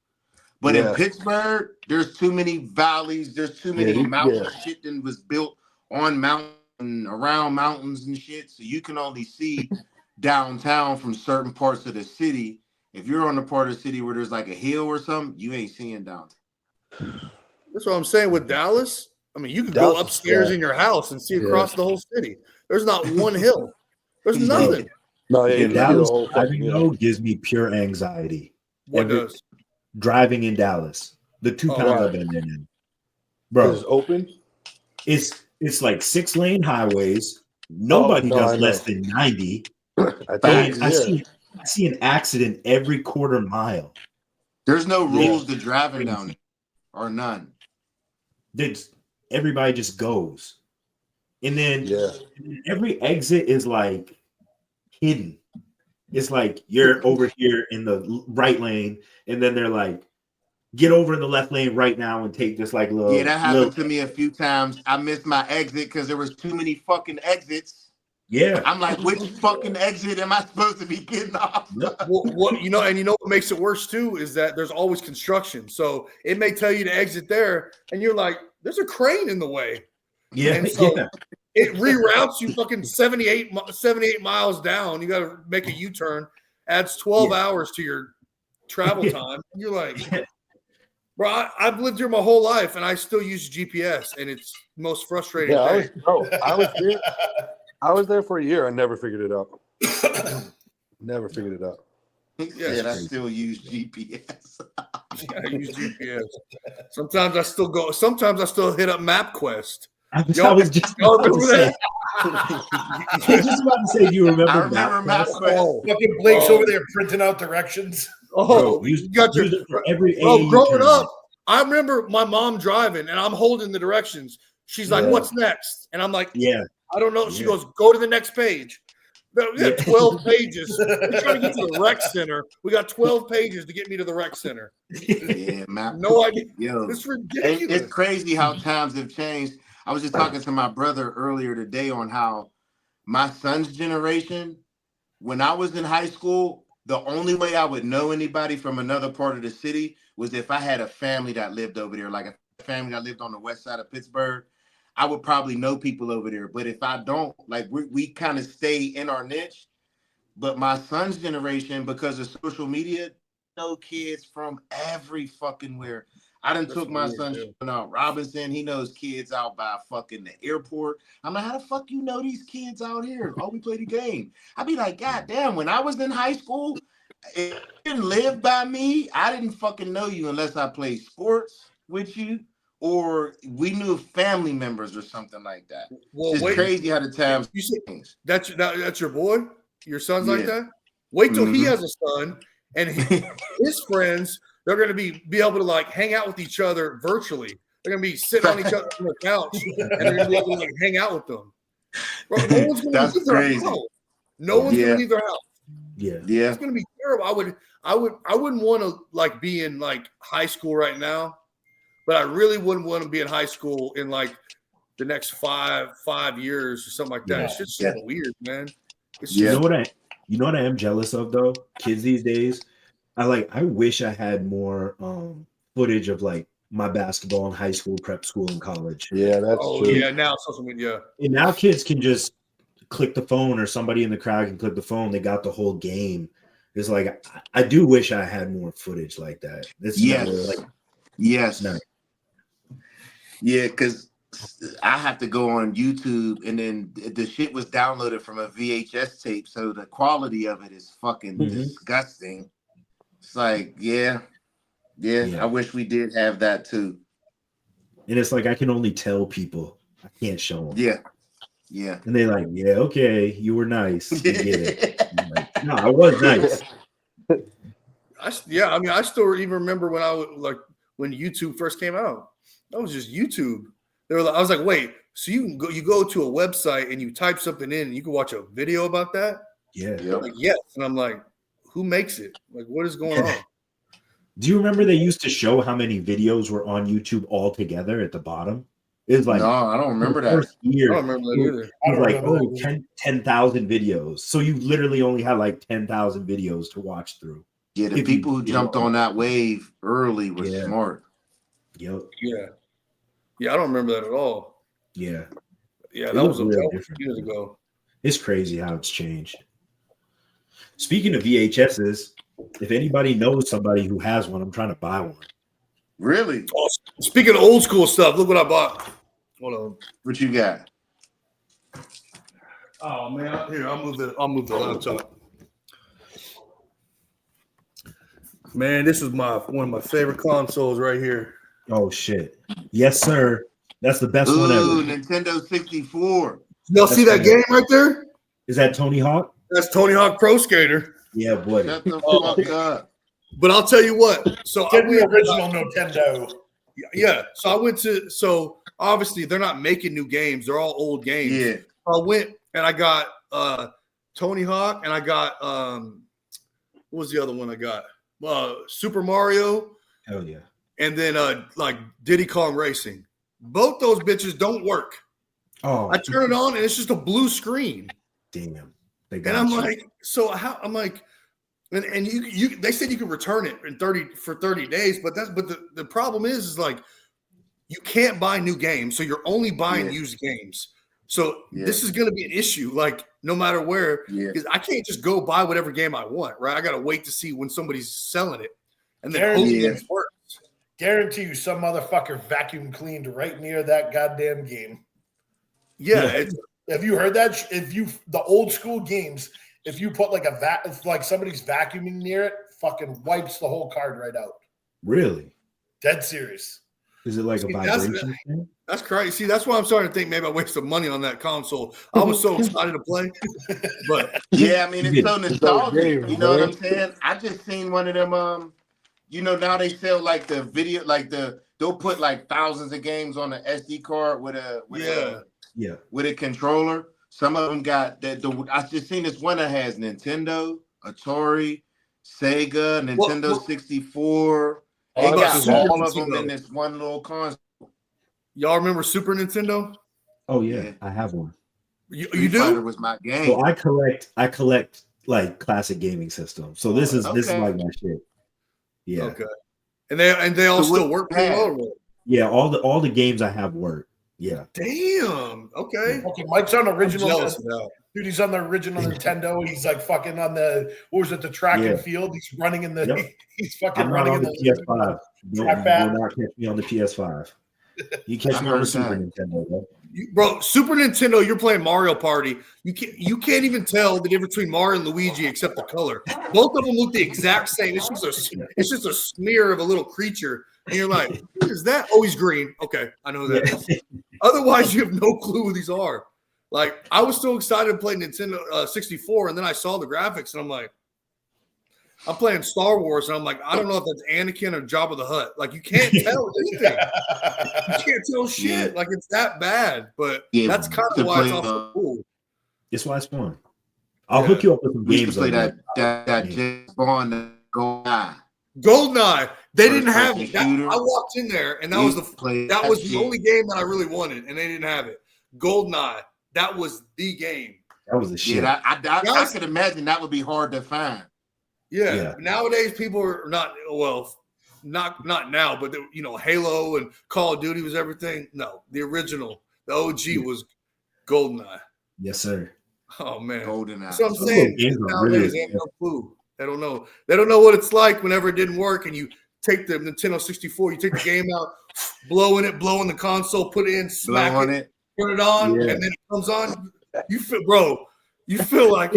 But in Pittsburgh, there's too many valleys. There's too many mountains. Shit that was built on mountains. Around mountains and shit, so you can only see downtown from certain parts of the city. If you're on the part of the city where there's like a hill or something, you ain't seeing downtown. That's what I'm saying with Dallas. I mean, you could go upstairs in your house and see across the whole city. There's not one hill. There's nothing. No, Dallas driving gives me pure anxiety. What does? Driving in Dallas. The 2 times I've been in. Bro. It's open? It's like 6-lane highways. Nobody does less than 90. I see an accident every quarter mile. There's no rules to driving down there, or none. Everybody just goes. And then every exit is like hidden. It's like you're over here in the right lane, and then they're like, get over in the left lane right now and take just like a little. Yeah, that happened to me a few times. I missed my exit because there was too many fucking exits. Yeah. I'm like, which fucking exit am I supposed to be getting off? Yep. Well, what you know what makes it worse too is that there's always construction. So it may tell you to exit there, and you're like, "There's a crane in the way," Yeah. and so Yeah. it reroutes you fucking 78 miles down. You got to make a U-turn, adds 12 hours to your travel time. You're like, bro, I've lived here my whole life, and I still use GPS, and it's the most frustrating thing. I was there for a year. I never figured it out. Never figured it out. Yeah, I still use GPS. I use GPS. Sometimes I still go. Sometimes I still hit up MapQuest. I was just about to say. I was just about to say, do you remember? I remember MapQuest. Fucking Blake's over there printing out directions. Oh, Bro, you got your for every growing turn. up. I remember my mom driving, and I'm holding the directions. She's like, "What's next?" And I'm like, Yeah. I don't know. She goes, "Go to the next page." We got 12 pages. We're trying to get to the rec center. We got 12 pages to get me to the rec center. Yeah, map. No idea. Yo, It's ridiculous. it's crazy how times have changed. I was just talking to my brother earlier today on how my son's generation, when I was in high school, the only way I would know anybody from another part of the city was if I had a family that lived over there, like a family that lived on the west side of Pittsburgh. I would probably know people over there. But if I don't, like we kind of stay in our niche. But my son's generation, because of social media, know kids from every fucking where. I done took my son out Robinson. He knows kids out by fucking the airport. I'm like, how the fuck you know these kids out here? Oh, we play the game. I'd be like, God damn, when I was in high school, if you didn't live by me, I didn't fucking know you unless I played sports with you. Or we knew family members or something like that. Well, it's crazy how the times change. That's your boy? Your son's like that? Wait till he has a son and his friends, they're going to be able to like hang out with each other virtually. They're going to be sitting on each other on the couch and they're going to be able to like hang out with them. Bro, no one's going to leave their house. No one's going to leave their house. Yeah. It's going to be terrible. I wouldn't want to like be in like high school right now. But I really wouldn't want to be in high school in like the next five years or something like that. Yeah. It's just so weird, man. You know what I am jealous of though? Kids these days. I wish I had more footage of like my basketball in high school, prep school, and college. Yeah, that's true. Yeah, now social media. And now kids can just click the phone, or somebody in the crowd can click the phone. They got the whole game. It's like I do wish I had more footage like that. Yes. Yeah, because I have to go on YouTube, and then the shit was downloaded from a VHS tape, so the quality of it is fucking disgusting. It's like, yeah, I wish we did have that too. And it's like I can only tell people. I can't show them. Yeah. And they're like, yeah, okay, you were nice. You get it. Like, no, I was nice. I still even remember when when YouTube first came out. That was just YouTube. I was like, wait, so you go to a website and you type something in and you can watch a video about that? Yeah. Like, yes. And I'm like, who makes it? Like, what is going on? Do you remember they used to show how many videos were on YouTube all together at the bottom? It was like, no, I don't remember that. First year, I don't remember that either. It was like 10,000 videos. So you literally only had like 10,000 videos to watch through. Yeah, the people who jumped on that wave early were smart. Yep. Yeah, I don't remember that at all. Yeah. Yeah, that was a few years ago. It's crazy how it's changed. Speaking of VHSs, if anybody knows somebody who has one, I'm trying to buy one. Really? Oh, speaking of old school stuff, look what I bought. Hold on. What you got? Oh man, here I'll move the laptop. Man, this is one of my favorite consoles right here. Oh shit! Yes, sir. That's the best one ever. Nintendo 64. Y'all see that game right there? Is that Tony Hawk? That's Tony Hawk Pro Skater. Yeah, boy. Shut the fuck up. But I'll tell you what. So Get the original Nintendo. Yeah. So obviously they're not making new games. They're all old games. Yeah. I went and I got Tony Hawk, and I got what was the other one I got? Super Mario. Hell yeah. And then like Diddy Kong Racing. Both those bitches don't work. Oh, I turn it on and it's just a blue screen. Damn. And I'm like, so how? I'm like, and you they said you could return it in 30 days, but the problem is like you can't buy new games, so you're only buying used games. So this is going to be an issue, like no matter where, because I can't just go buy whatever game I want, right? I got to wait to see when somebody's selling it, and then hope it works. Guarantee you, some motherfucker vacuum cleaned right near that goddamn game. Yeah. Have you heard that? The old school games, if you put like like somebody's vacuuming near it, fucking wipes the whole card right out. Really? Dead serious. Is it like a vibration thing? That's crazy. See, that's why I'm starting to think maybe I wasted money on that console. I was so excited to play. But yeah, I mean, it's so nostalgic. You know what I'm saying? I just seen one of them. Now they sell like the video, like they'll put like thousands of games on an SD card with a controller. Some of them got that. I just seen this one that has Nintendo, Atari, Sega, Nintendo 64. They got all of them in this one little console. Y'all remember Super Nintendo? Oh yeah, I have one. You do? Was my game. So I collect like classic gaming systems. So this is like my shit. Yeah. Okay. And they all still work pretty well. Yeah, all the games I have work. Yeah. Damn. Okay. Mike's on original. Dude, he's on the original Nintendo. He's like fucking on the the track and field. He's running in the. He's fucking running in the PS5. You will not catch me on the PS5. You catch me on the Super Nintendo, bro. Super Nintendo, you're playing Mario Party. You can't even tell the difference between Mario and Luigi except the color. Both of them look the exact same. It's just a smear of a little creature, and you're like, what is that? Oh, he's green. Okay, I know who that is. Otherwise, you have no clue who these are. Like, I was so excited to play Nintendo 64, and then I saw the graphics, and I'm like, I'm playing Star Wars, and I'm like, I don't know if that's Anakin or Jabba the Hutt. Like, you can't tell anything. You can't tell shit. Like, it's that bad. But that's kind of why it's also cool. It's why it's fun. I'll hook you up with some games. Play that James Bond GoldenEye. GoldenEye. They didn't have it. I walked in there, and that was the only game that I really wanted, and they didn't have it. GoldenEye. That was the game. That was the shit. Yeah, I could imagine that would be hard to find. Yeah. Nowadays people are not now, but Halo and Call of Duty was everything. No, the original, the OG was GoldenEye. Yes, sir. Oh man, GoldenEye. So I'm saying nowadays they have no clue. They don't know. They don't know what it's like whenever it didn't work, and you take the Nintendo 64, you take the game out, blow in the console, put it in, smack it, turn it on, and then it comes on. You feel like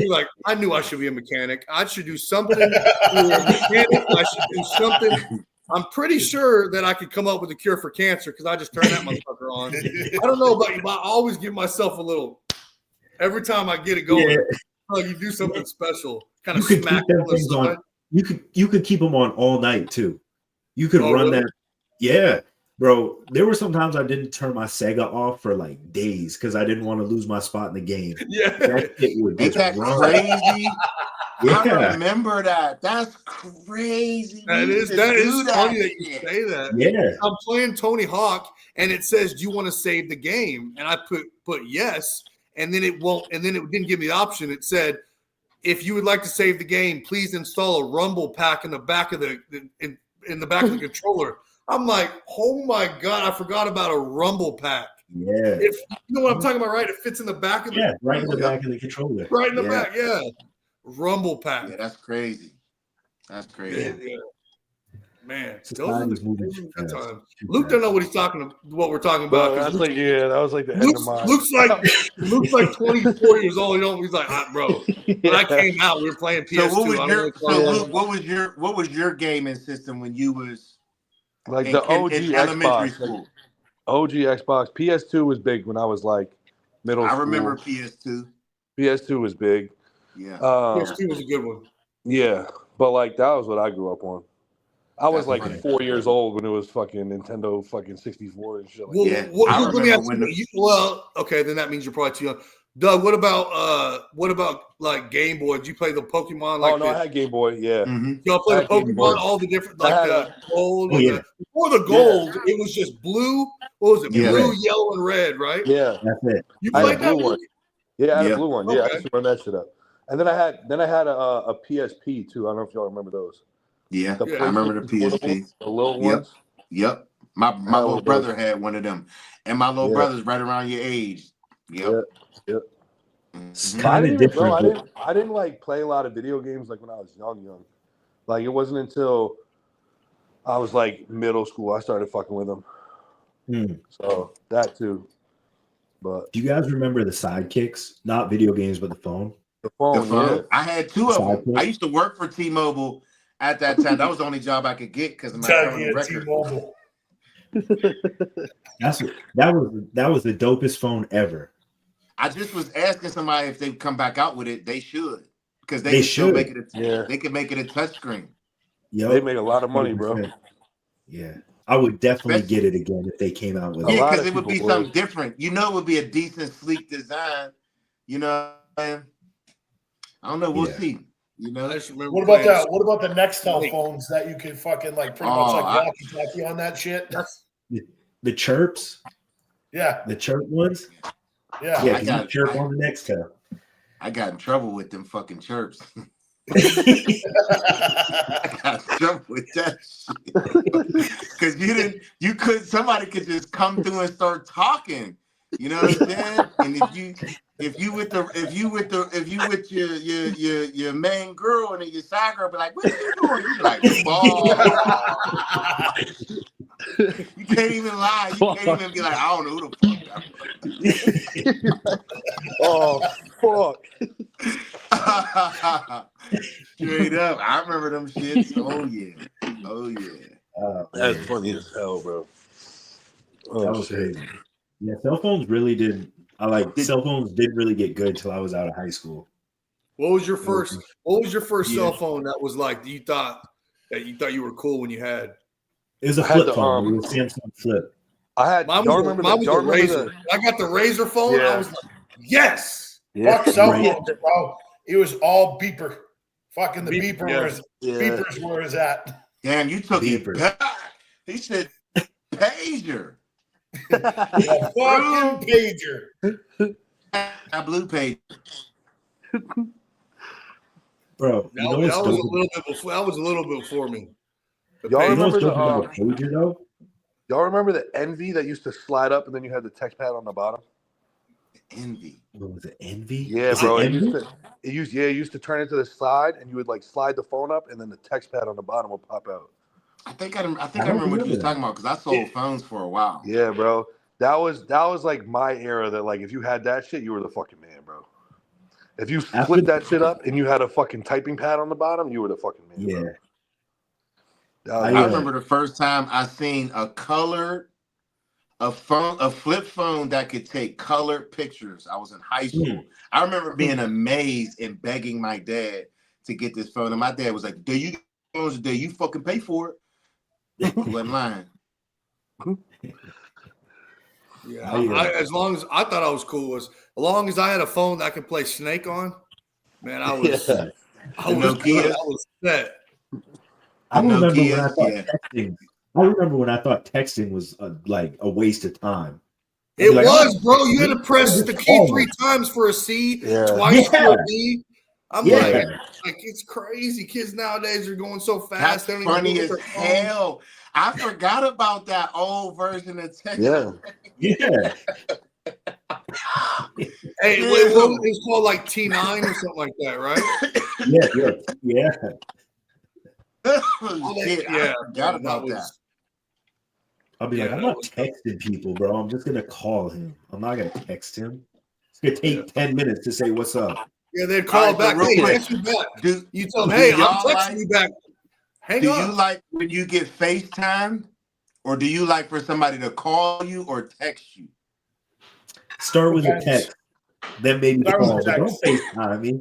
I knew I should be a mechanic. I should do something. I should do something. I'm pretty sure that I could come up with a cure for cancer because I just turned that motherfucker on. I don't know about you, but I always give myself a little. Every time I get it going, you do something special. Kind of smack things on. You could keep them on all night too. You could run that. Yeah. Bro, there were some times I didn't turn my Sega off for like days because I didn't want to lose my spot in the game. Yeah. That shit would Ain't that crazy? Yeah. I remember that. That's crazy. That is funny that you say that. Yeah. I'm playing Tony Hawk and it says, do you want to save the game? And I put yes, and then it won't, and then it didn't give me the option. It said, if you would like to save the game, please install a rumble pack in the back of in the back of the controller. I'm like, oh my God, I forgot about a rumble pack. Yeah. You know what I'm talking about, right? It fits in the back of the right in the back of the controller. Right in the back, yeah. Rumble pack. Yeah, that's crazy. That's crazy. Yeah. Man, those are the good times. Luke don't know what we're talking about. That was like the end of mine. Luke's like 24 years old. He's like, bro. When I came out, we were playing PS2. What was your gaming system when you was like the OG elementary Xbox? school? OG Xbox. PS2 was big when I was like middle school. I remember PS2. PS2 was big. Yeah. PS2 was a good one. Yeah, but like that was what I grew up on. I was like 4 years old when it was fucking Nintendo fucking 64 and shit. Let me ask you. Well, okay, then that means you're probably too young. Doug, what about like Game Boy? Did you play the Pokemon? I had Game Boy. Yeah. Mm-hmm. Y'all play the Pokemon, all the different the gold. Before the gold, it was just blue. What was it? Blue, yellow, and red, right? Yeah, that's it. You played that one? Yeah, I had Yep. a blue one. Yeah, I Okay. used to run that shit up. And then I had a PSP too. I don't know if y'all remember those. Yeah, The I remember the PlayStation portables, PSP. the little Yep. ones. Yep. My I had one little of those. brother had one of them, and my little Yeah. brother's right around your age. Yeah, Yep. yeah. It's Mhm. But I kind of didn't even, bro. different. I didn't like play a lot of video games like when I was young. Like it wasn't until I was like middle school I started fucking with them. So that too. But Do you guys remember the sidekicks? Not video games, but the phone. the The phone, yeah. phone. I had two of them. Sidekick? I used to work for T-Mobile at that time. That was the only job I could get because of my Tell criminal you, record. T-Mobile. That was the dopest phone ever. I just was asking somebody if they come back out with it. They should, because they They can still make should. it. Yeah. They can make it a touchscreen. Yep. They make a lot of money, bro. 100%. Yeah. I would definitely Especially- get it again if they came out with A it. Yeah, lot because of it would be people something would. different. You know, it would be a decent, sleek design. You know, I don't know. We'll Yeah. see. You know, I just remember What about playing that? What about the Nextel Wait. phones that you could fucking like pretty much Oh, like walkie-talkie on that shit? The chirps, Yeah, the chirp ones. yeah. Yeah, I because got- you chirp on the next tab. I got in trouble with them fucking chirps. I got in trouble with that shit. Because somebody could just come through and start talking. You know what I'm saying? And if you with your main girl and then your side girl be like, what are you doing? You be like, ball. You can't even lie. You can't even be like, I don't know who the fuck Oh fuck. that was. Straight up. I remember them shits. Oh yeah. That's funny as hell, bro. That Oh was shit. crazy. Yeah, cell phones really did. Cell phones did really get good till I was out of high school. What was your first Yeah. cell phone that was like you thought you were cool when you had? It was a I had flip the, phone. It was a Samsung Flip. I had. Mine Y'all was, remember mine the? was Y'all a remember Razor. the? I got the Razor phone. Yeah. I was like, yes. Yeah. Fuck cell Right. phones, bro. It was all beeper. Fucking the beeper Yeah. was Yeah. beepers were his at. Damn, you took Beeper. it back. He said pager. Yeah, fucking pager. I blue page. Bro, you know what's That was a dope? little bit before. That was a little bit before me. The Y'all Pager. You know what's remember dope about a pager though? Y'all remember the Envy that used to slide up and then you had the text pad on the bottom? Envy. What was it? Envy? Yeah, Is bro. It It Envy? used to turn into the side and you would like slide the phone up and then the text pad on the bottom would pop out. I think I remember what you remember was that. talking about because I sold phones for a while. Yeah, bro. That was like my era that like if you had that shit, you were the fucking man, bro. If you flipped that shit up and you had a fucking typing pad on the bottom, you were the fucking man. Yeah. Bro. I remember the first time I seen a flip phone that could take colored pictures. I was in high school. I remember being amazed and begging my dad to get this phone, and my dad was like, "Do you get phones today? You fucking pay for it." He wasn't lying. Yeah, as long as I thought I was cool, as long as I had a phone that I could play Snake on, man, I was good. I was set. I remember Nokias, when I thought texting. I remember when I thought texting was like a waste of time. It Like, was, oh, bro. You had to press the key 3 times for a C, twice for a D. I'm like, it's crazy. Kids nowadays are going so fast. That's funny as hell. I forgot about that old version of text. Yeah. Hey, it's called like T9 or something like that, right? Yeah. Oh, shit, I forgot about that. I'll be like, I'm not texting people, bro. I'm just gonna call him. I'm not gonna text him. It's gonna take 10 minutes to say what's up. Yeah, they'd call back. Hey, text you back. You tell them, hey, I'm texting you back. Hang do up. You like when you get FaceTime, or do you like for somebody to call you or text you? Start with a text, then maybe call. But don't FaceTime me.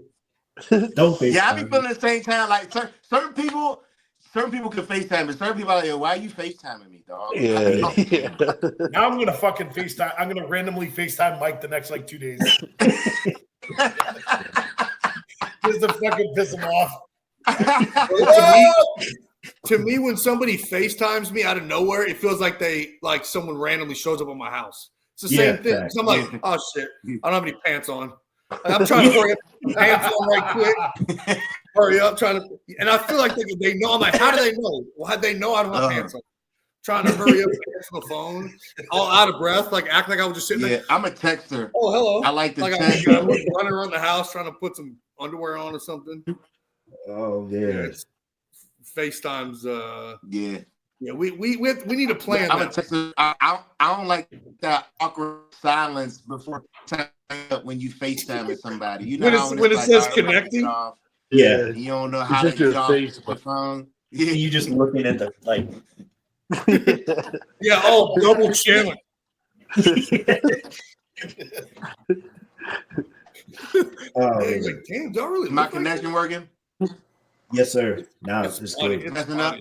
Don't FaceTime. Yeah, I be feeling the same time. Like certain people can FaceTime, but certain people are like, why are you FaceTiming me, dog? Yeah. Now I'm gonna fucking FaceTime. I'm gonna randomly FaceTime Mike the next like 2 days. Just to fucking piss him off. To me, when somebody FaceTimes me out of nowhere, it feels like someone randomly shows up at my house. It's the same thing. So I'm like, oh shit, I don't have any pants on. I'm trying to hurry up, pants on right quick. Hurry up, trying to, and I feel like they know. I'm like, how do they know? Well, how do they know I don't have pants on? Trying to hurry up, answer the phone, all out of breath, like act like I was just sitting there. I'm a texter. Oh, hello. I like to text. I was running around the house trying to put some underwear on or something. Oh yeah. FaceTime's. Yeah. We need a plan. I'm a texter. I don't like that awkward silence before when you FaceTime with somebody. You know when it says connecting. Yeah. You don't know how to get off the phone. Yeah. You just looking at the like. Yeah. Oh, double chilling. Hey, like, damn, don't really. My connection working? Yes, sir. Now it's good. It's messing up.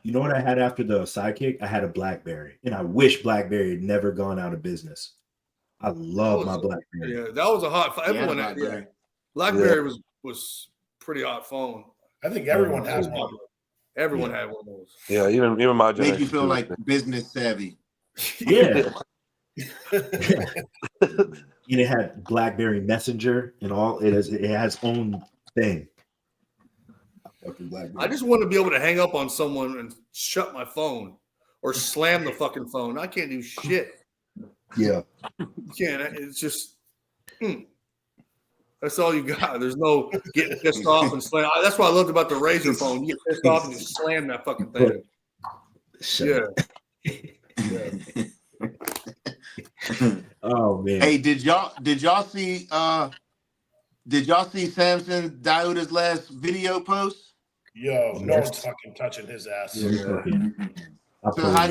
You know what I had after the Sidekick? I had a BlackBerry, and I wish BlackBerry had never gone out of business. I love my BlackBerry. Yeah, that was a hot phone. Everyone had BlackBerry. BlackBerry was pretty hot phone. I think everyone has one. Everyone had one of those. Yeah, even my generation. Make you feel like business savvy. Yeah. And it had BlackBerry Messenger and all. It has its own thing. I just want to be able to hang up on someone and shut my phone or slam the fucking phone. I can't do shit. Yeah. You can't. It's just that's all you got. There's no getting pissed off and slam. That's what I loved about the Razor phone. You get pissed off and you slam that fucking thing. Yeah. Oh man. Hey, did y'all see Samson Dauda's last video post? Yo, no one's fucking touching his ass. Yeah. So how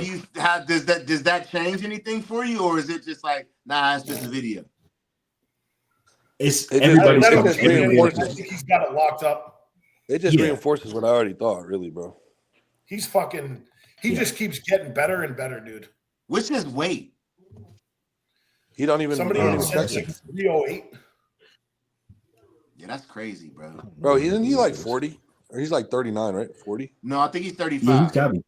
does that change anything for you, or is it just like, nah, it's just a video? It's I think he's got it locked up. It just reinforces what I already thought, really, bro. He's fucking. He just keeps getting better and better, dude. What's his weight? He don't even. Somebody said like 308. Yeah, that's crazy, bro. Bro, isn't he like 40? Or he's like 39, right? 40? No, I think he's 35. Yeah, he's got me.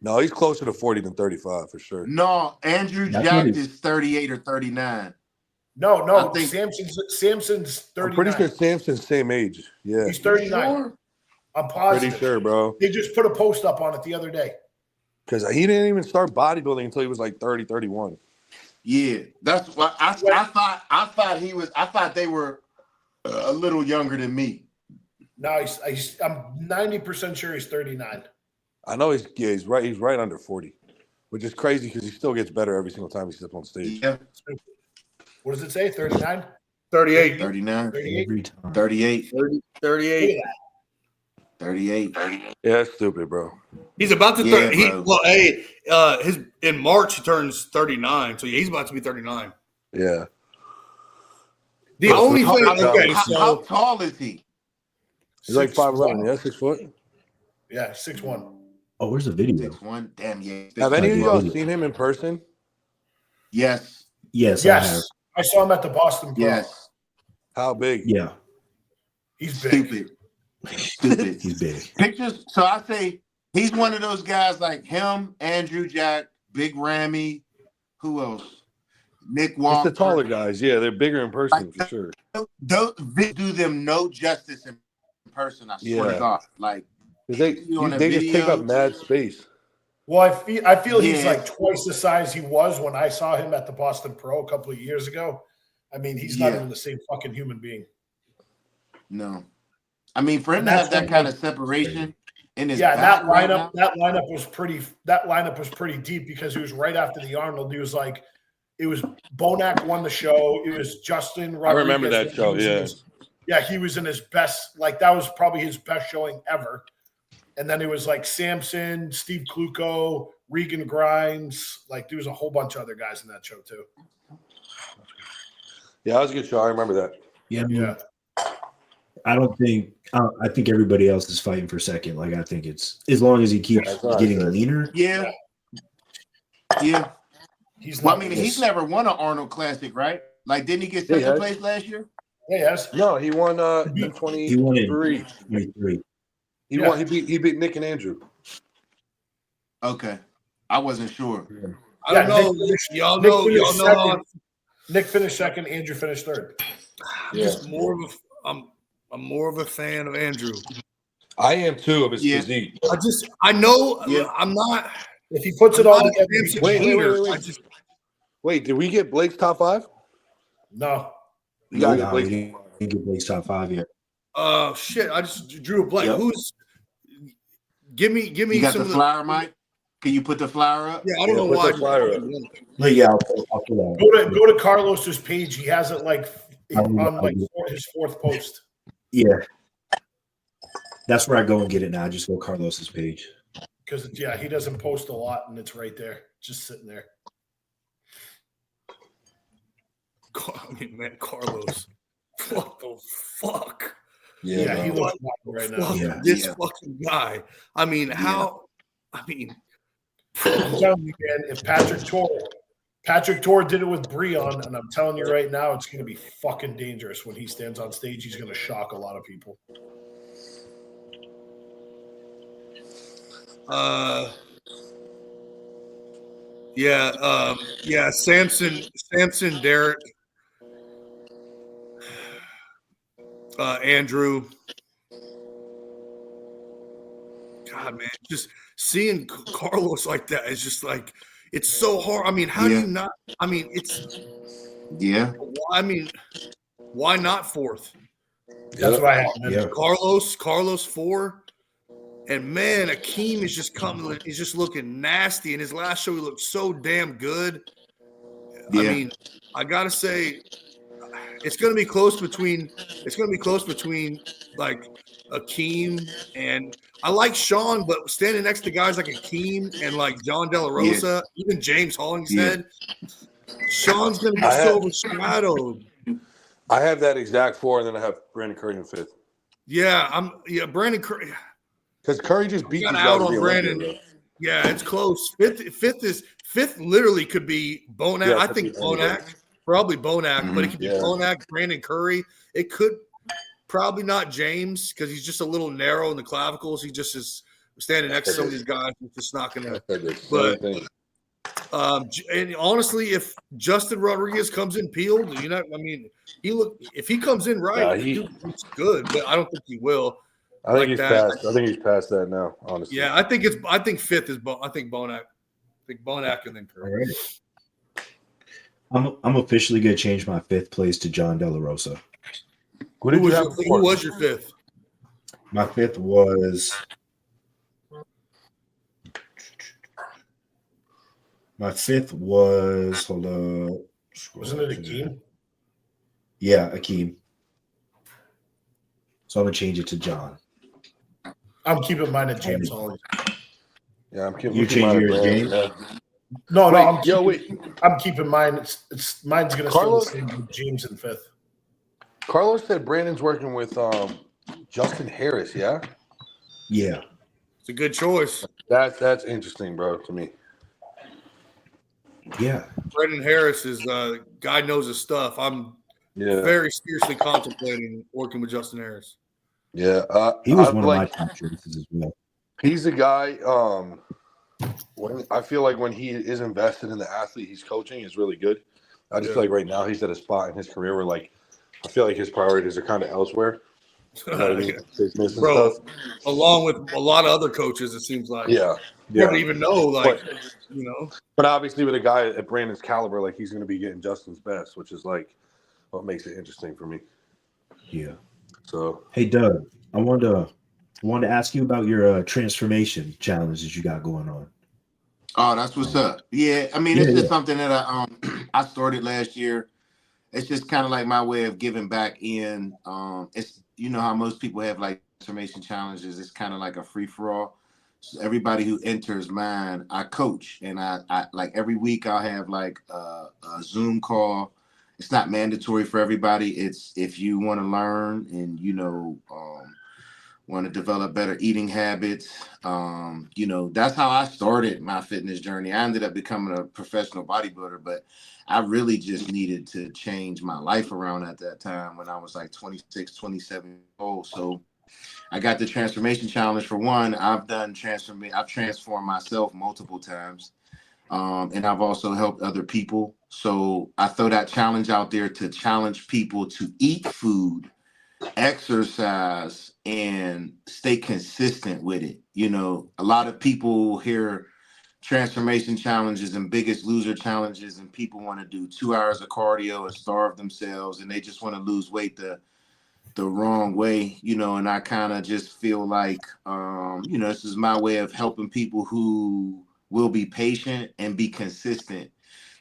No, he's closer to 40 than 35 for sure. No, Andrew Jack is 38 or 39. No, I think Samson's 39. I'm pretty sure Samson's same age. Yeah. He's 39. Sure? I'm positive. Pretty sure, bro. They just put a post up on it the other day. Because he didn't even start bodybuilding until he was like 30, 31. Yeah, that's what I thought. I thought they were a little younger than me. No, I'm 90% sure he's 39. I know he's right. He's right under 40, which is crazy because he still gets better every single time he steps on stage. Yeah. What does it say? 39? 38. 39. 38? 38. 38. 38. Yeah, that's stupid, bro. He's about to in March he turns 39, so he's about to be 39. Yeah. The only thing. How tall is he? He's like 5'11", yeah, 6 foot. Yeah, 6'1". Oh, where's the video? 6'1". Damn, yeah. Have any of y'all seen him in person? Yes. Yes. I saw him at the Boston Pro. Yes. How big? Yeah. He's big. Stupid. He's big. Pictures. So I say he's one of those guys like him, Andrew Jack, Big Ramy. Who else? Nick Walker. It's the taller guys. Yeah, they're bigger in person for sure. Those do them no justice in person. I swear to God. Like they just take up mad space. Well, I feel he's like twice the size he was when I saw him at the Boston Pro a couple of years ago. I mean, he's not even the same fucking human being. No. I mean, for him to have that kind of separation in his that lineup was pretty deep because he was right after the Arnold. He was like, it was Bonac won the show. It was Justin Rodriguez. I remember that show. Yeah. He was in his best. Like that was probably his best showing ever. And then it was like Samson, Steve Kluko, Regan Grimes. Like there was a whole bunch of other guys in that show too. Yeah, that was a good show. I remember that. Yeah. I think everybody else is fighting for second. Like I think it's as long as he keeps getting leaner. Yeah. He's never won an Arnold Classic, right? Like, didn't he get second place last year? Yeah, yes. No, he won in 23. He won in 23. He won. He beat Nick and Andrew. Okay, I wasn't sure. I don't know. Y'all know how Nick finished second. Andrew finished third. I'm just more of a I'm more of a fan of Andrew. I am too of his physique. I know I'm not. If he puts it all together, wait. Wait, did we get Blake's top 5? No. You gotta get we Blake's. didn't get Blake's top 5 yet. Oh shit! I just drew a blank. Yep. Who's? Give me. You got some the of flyer, Mike? Can you put the flyer up? Yeah, I don't know why. No, yeah, I'll pull that. Go to Carlos's page. He has it like on like his 4th post. Yeah, that's where I go and get it now. I just go Carlos's page because he doesn't post a lot, and it's right there, just sitting there. I mean, man, Carlos, what the fuck? Yeah, he looks right now. This fucking guy. I mean, how? I mean, I'm telling you, man. If Patrick Tor did it with Breon, and I'm telling you right now, it's going to be fucking dangerous when he stands on stage. He's going to shock a lot of people. Samson, Derek, Andrew. God, man, just seeing Carlos like that is just like, it's so hard. I mean, how do you not? I mean, it's I mean, why not 4th? That's what I have. Yeah. Carlos 4. And man, Akeem is just coming. He's just looking nasty. In his last show, he looked so damn good. I mean, I gotta say, it's gonna be close between. Like Akeem and I like Sean, but standing next to guys like Akeem and like John De La Rosa, even James Hollingshead, Sean's gonna be so overshadowed. I have that exact 4, and then I have Brandon Curry in 5th. Yeah, Brandon Curry. Because Curry just beat got these out guys on Brandon. Yeah, it's close. Fifth literally could be Bonac. Yeah, I think Bonac, probably Bonac, but it could be Bonac, Brandon Curry. It could probably not James because he's just a little narrow in the clavicles. He just is standing next to some of these guys. He's just not gonna. But and honestly, if Justin Rodriguez comes in peeled, I mean, if he comes in right, he's good, but I don't think he will. I think he's past that now, honestly. Yeah, I think 5th is I think Bonac. I think Bonac and then Curry. Right. I'm officially gonna change my 5th place to John De La Rosa. Who was your 5th? My 5th was hold on. Wasn't it Akeem? Yeah, Akeem. So I'm gonna change it to John. I'm keeping mine at James Holly. Yeah, I'm keeping. You change yours, James? No, wait, I'm keeping mine. It's mine's gonna Carlos, stay the same with James in 5th. Carlos said Brandon's working with Justin Harris. Yeah. Yeah. It's a good choice. That's interesting, bro, to me. Yeah. Brendan Harris is guy knows his stuff. I'm very seriously contemplating working with Justin Harris. Yeah, he was one of my top choices as well. He's a guy. I feel like when he is invested in the athlete he's coaching is really good. I just feel like right now he's at a spot in his career where like I feel like his priorities are kind of elsewhere. Business and Bro, stuff. Along with a lot of other coaches, it seems like. Yeah. You don't even know, But obviously, with a guy at Brandon's caliber, like he's going to be getting Justin's best, which is like what makes it interesting for me. Yeah. So, hey, Doug, I wanted to ask you about your transformation challenge that you got going on. Oh, that's what's up. Yeah, I mean, it's just something that I started last year. It's just kind of like my way of giving back in. It's how most people have like transformation challenges. It's kind of like a free for all. So everybody who enters mine, I coach, and I like every week I'll have like a Zoom call. It's not mandatory for everybody. It's if you want to learn and want to develop better eating habits. That's how I started my fitness journey. I ended up becoming a professional bodybuilder, but I really just needed to change my life around at that time when I was like 26, 27 years old. So I got the transformation challenge for one. I've transformed myself multiple times. And I've also helped other people. So I throw that challenge out there to challenge people to eat food, exercise, and stay consistent with it. You know, a lot of people hear transformation challenges and biggest loser challenges, and people want to do 2 hours of cardio and starve themselves, and they just want to lose weight the wrong way, you know. And I kind of just feel like, you know, this is my way of helping people who will be patient and be consistent.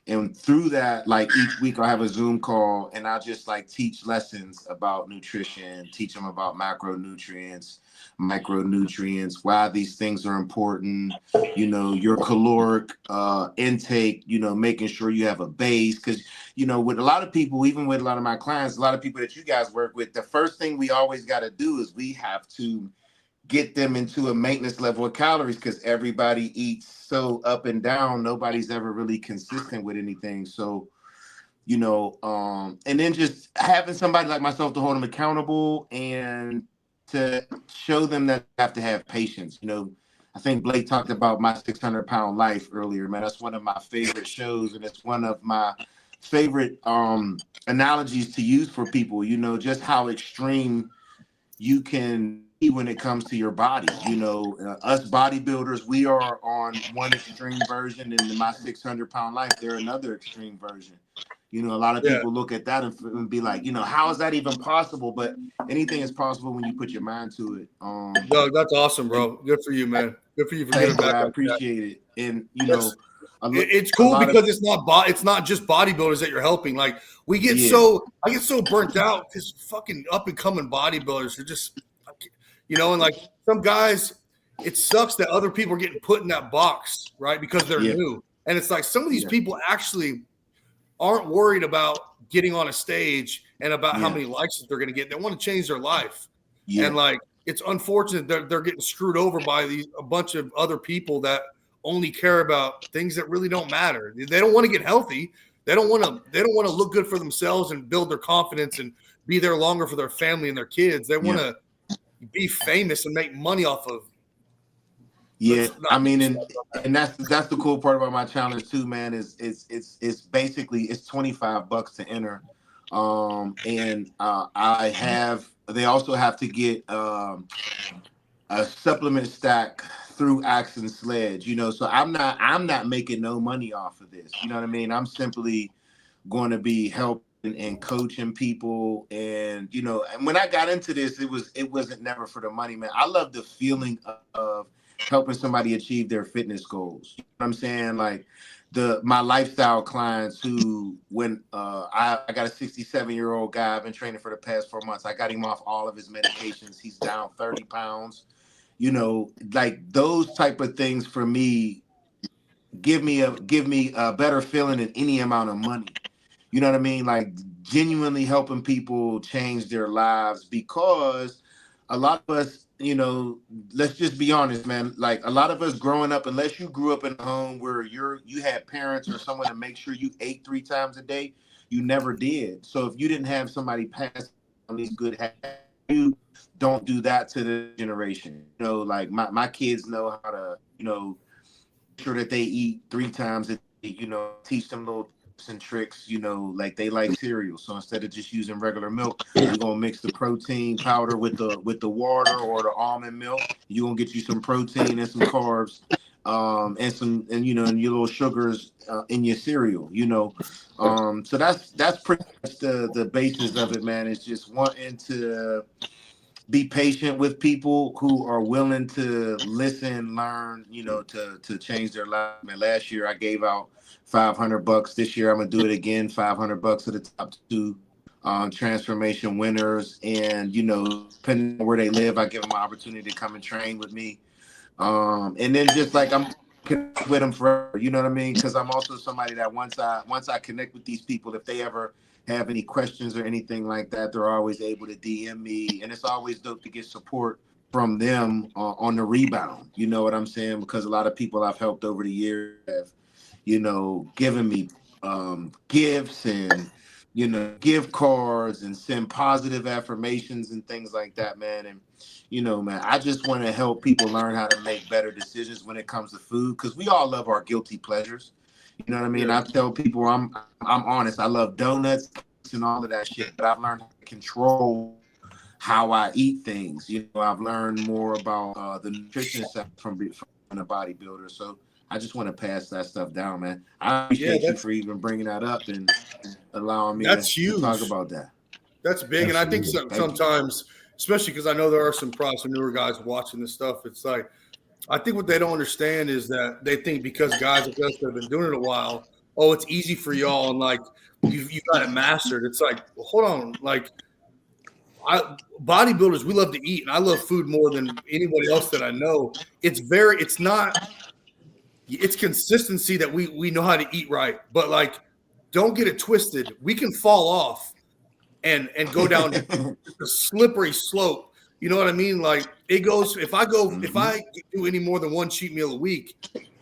And through that, like each week I have a Zoom call and I just like teach lessons about nutrition, teach them about macronutrients, micronutrients, why these things are important, you know, your caloric intake, you know, making sure you have a base. Because, you know, with a lot of people, even with a lot of my clients, a lot of people that you guys work with, the first thing we always got to do is we have to get them into a maintenance level of calories, because everybody eats so up and down. Nobody's ever really consistent with anything. So, you know, and then just having somebody like myself to hold them accountable and to show them that they have to have patience. You know, I think Blake talked about My 600-Pound Life earlier, man. That's one of my favorite shows, and it's one of my favorite analogies to use for people, you know, just how extreme you can be when it comes to your body. You know, us bodybuilders, we are on one extreme version, and in My 600-Pound Life, they're another extreme version. You know, a lot of Yeah. people look at that and be like, you know, how is that even possible? But anything is possible when you put your mind to it. No, that's awesome, And bro. Good for you, man. Good for you for giving thank you, back I like that. appreciate it. And you That's know, a, it's a cool lot of because it's not just bodybuilders that you're helping. Like yeah, I get so burnt out because fucking up and coming bodybuilders are just, you know, and like some guys, it sucks that other people are getting put in that box, right? Because they're yeah, new, and it's like some of these yeah, people actually aren't worried about getting on a stage and about how yeah, many likes that they're going to get. They want to change their life, and yeah, like it's unfortunate that they're getting screwed over by a bunch of other people that only care about things that really don't matter. They don't want to get healthy. They don't want to look good for themselves and build their confidence and be there longer for their family and their kids. They want yeah. to be famous and make money off of. Yeah, Let's not I mean, stop on that. and that's the cool part about my challenge too, man. Is it's basically it's $25 to enter, and I have they also have to get a supplement stack through Axe and Sledge. You know, so I'm not making no money off of this. You know what I mean? I'm simply going to be helping and coaching people. And you know, and when I got into this, it wasn't never for the money, man. I love the feeling of helping somebody achieve their fitness goals. You know what I'm saying? Like my lifestyle clients who, when I got a 67-year-old guy, I've been training for the past 4 months. I got him off all of his medications. He's down 30 pounds. You know, like those type of things for me give me a better feeling than any amount of money. You know what I mean? Like genuinely helping people change their lives, because a lot of us, you know, let's just be honest, man. Like a lot of us growing up, unless you grew up in a home where you had parents or someone to make sure you ate 3 times a day, you never did. So if you didn't have somebody pass on these good habits, you don't do that to the generation. You know, like my kids know how to, you know, sure that they eat 3 times a day, you know, teach them little tips and tricks, you know, like they like cereal. So instead of just using regular milk, we're gonna mix the protein powder with the water or the almond milk. You're gonna get you some protein and some carbs, and some and you know, and your little sugars in your cereal, you know. So that's pretty much the basis of it, man. It's just wanting to be patient with people who are willing to listen, learn, you know, to change their life. Man, last year I gave out $500. This year I'm gonna do it again. $500 to the top two transformation winners, and you know, depending on where they live, I give them an opportunity to come and train with me. And then just like I'm connect with them forever, you know what I mean? Because I'm also somebody that once I connect with these people, if they ever have any questions or anything like that, they're always able to DM me, and it's always dope to get support from them on the rebound. You know what I'm saying? Because a lot of people I've helped over the years have, you know, given me gifts and you know, gift cards and send positive affirmations and things like that, man. And, you know, man, I just want to help people learn how to make better decisions when it comes to food, because we all love our guilty pleasures. You know what I mean? I tell people I'm honest. I love donuts and all of that shit, but I've learned how to control how I eat things. You know, I've learned more about the nutrition stuff from a bodybuilder. So I just want to pass that stuff down, man. I appreciate you for even bringing that up and allowing me to talk about that. That's big. Absolutely. And I think sometimes, especially because I know there are some newer guys watching this stuff, it's like, I think what they don't understand is that they think because guys like us that have been doing it a while, oh, it's easy for y'all, and like you've got it mastered. It's like, well, hold on, like bodybuilders, we love to eat, and I love food more than anybody else that I know. It's consistency that we know how to eat right, but like, don't get it twisted. We can fall off and go down a slippery slope. You know what I mean? Like it goes, if I do any more than one cheat meal a week,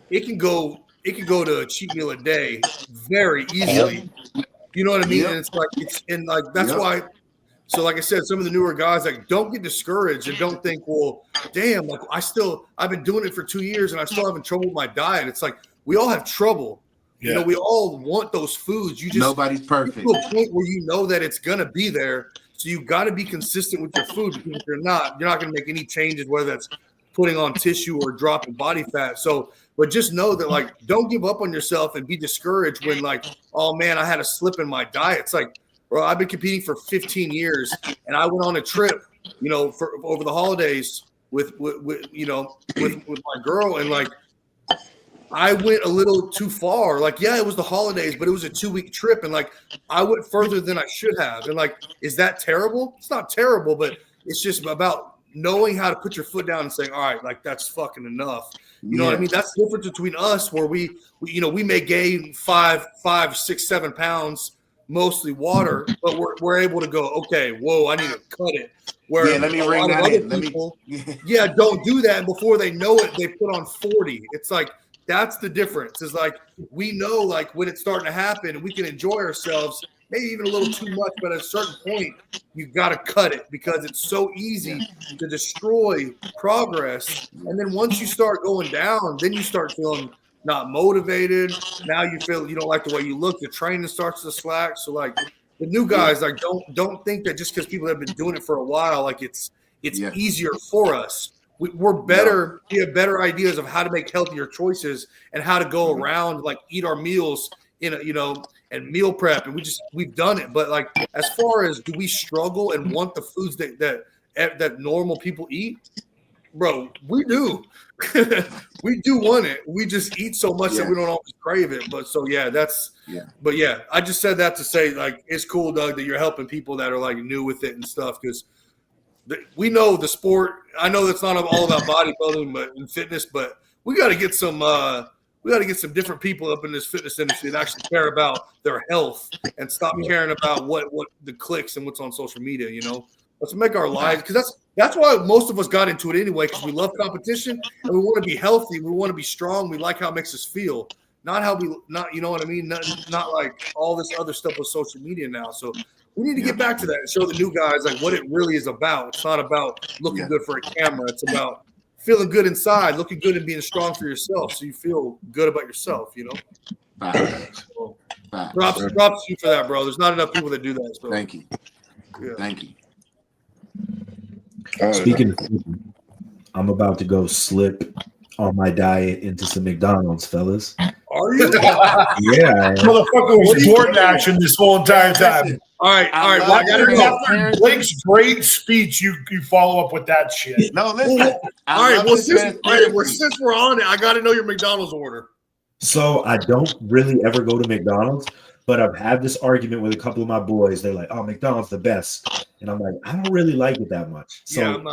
it can go to a cheat meal a day very easily. You know what I mean? And that's why. So like I said, some of the newer guys, like, don't get discouraged and don't think, well, damn, like I've been doing it for 2 years and I'm still having trouble with my diet. It's like, we all have trouble. Yeah. You know, we all want those foods. You just, nobody's perfect. To a point where you know that it's gonna be there. So you got to be consistent with your food, because if you're not going to make any changes, whether that's putting on tissue or dropping body fat. So, but just know that, like, don't give up on yourself and be discouraged when, like, oh man, I had a slip in my diet. It's like, bro, I've been competing for 15 years and I went on a trip, you know, for over the holidays with my girl, and like, I went a little too far. Like, yeah, it was the holidays, but it was a 2-week trip. And like, I went further than I should have. And like, is that terrible? It's not terrible, but it's just about knowing how to put your foot down and saying, all right, like, that's fucking enough. You know what I mean? That's the difference between us, where we may gain 5, 6, 7 pounds, mostly water, but we're able to go, okay, whoa, I need to cut it. Where let me ring that in. Don't do that. And before they know it, they put on 40. It's like, that's the difference. Is like, we know, like, when it's starting to happen, we can enjoy ourselves, maybe even a little too much, but at a certain point, you got to cut it, because it's so easy to destroy progress. And then once you start going down, then you start feeling not motivated. Now you feel you don't like the way you look. Your training starts to slack. So like, the new guys, like, don't think that just because people have been doing it for a while, like it's easier for us. We're better. We have better ideas of how to make healthier choices and how to go around, like, eat our meals in and meal prep. And we've done it. But like, as far as, do we struggle and want the foods that normal people eat? Bro, we do. We do want it. We just eat so much that we don't always crave it. But so But yeah, I just said that to say, like, it's cool, Doug, that you're helping people that are like new with it and stuff, because we know the sport. I know that's not all about bodybuilding and fitness, but we got to get some different people up in this fitness industry that actually care about their health and stop caring about what the clicks and what's on social media. You know, let's make our lives, because that's why most of us got into it anyway, because we love competition and we want to be healthy, we want to be strong, we like how it makes us feel, you know what I mean, not like all this other stuff with social media now. So we need to get back to that and show the new guys, like, what it really is about. It's not about looking good for a camera. It's about feeling good inside, looking good, and being strong for yourself, so you feel good about yourself, you know? So, props to you for that, bro. There's not enough people that do that. So. Thank you. Yeah. Thank you. Speaking of food, I'm about to go slip on my diet into some McDonald's, fellas. Are you? Yeah. Motherfucker was DoorDash this whole entire time. All right. Well, I gotta go. Blake's great speech. You follow up with that shit. No, listen. All right. Well, since we're on it, I got to know your McDonald's order. So I don't really ever go to McDonald's, but I've had this argument with a couple of my boys. They're like, "Oh, McDonald's the best," and I'm like, "I don't really like it that much." So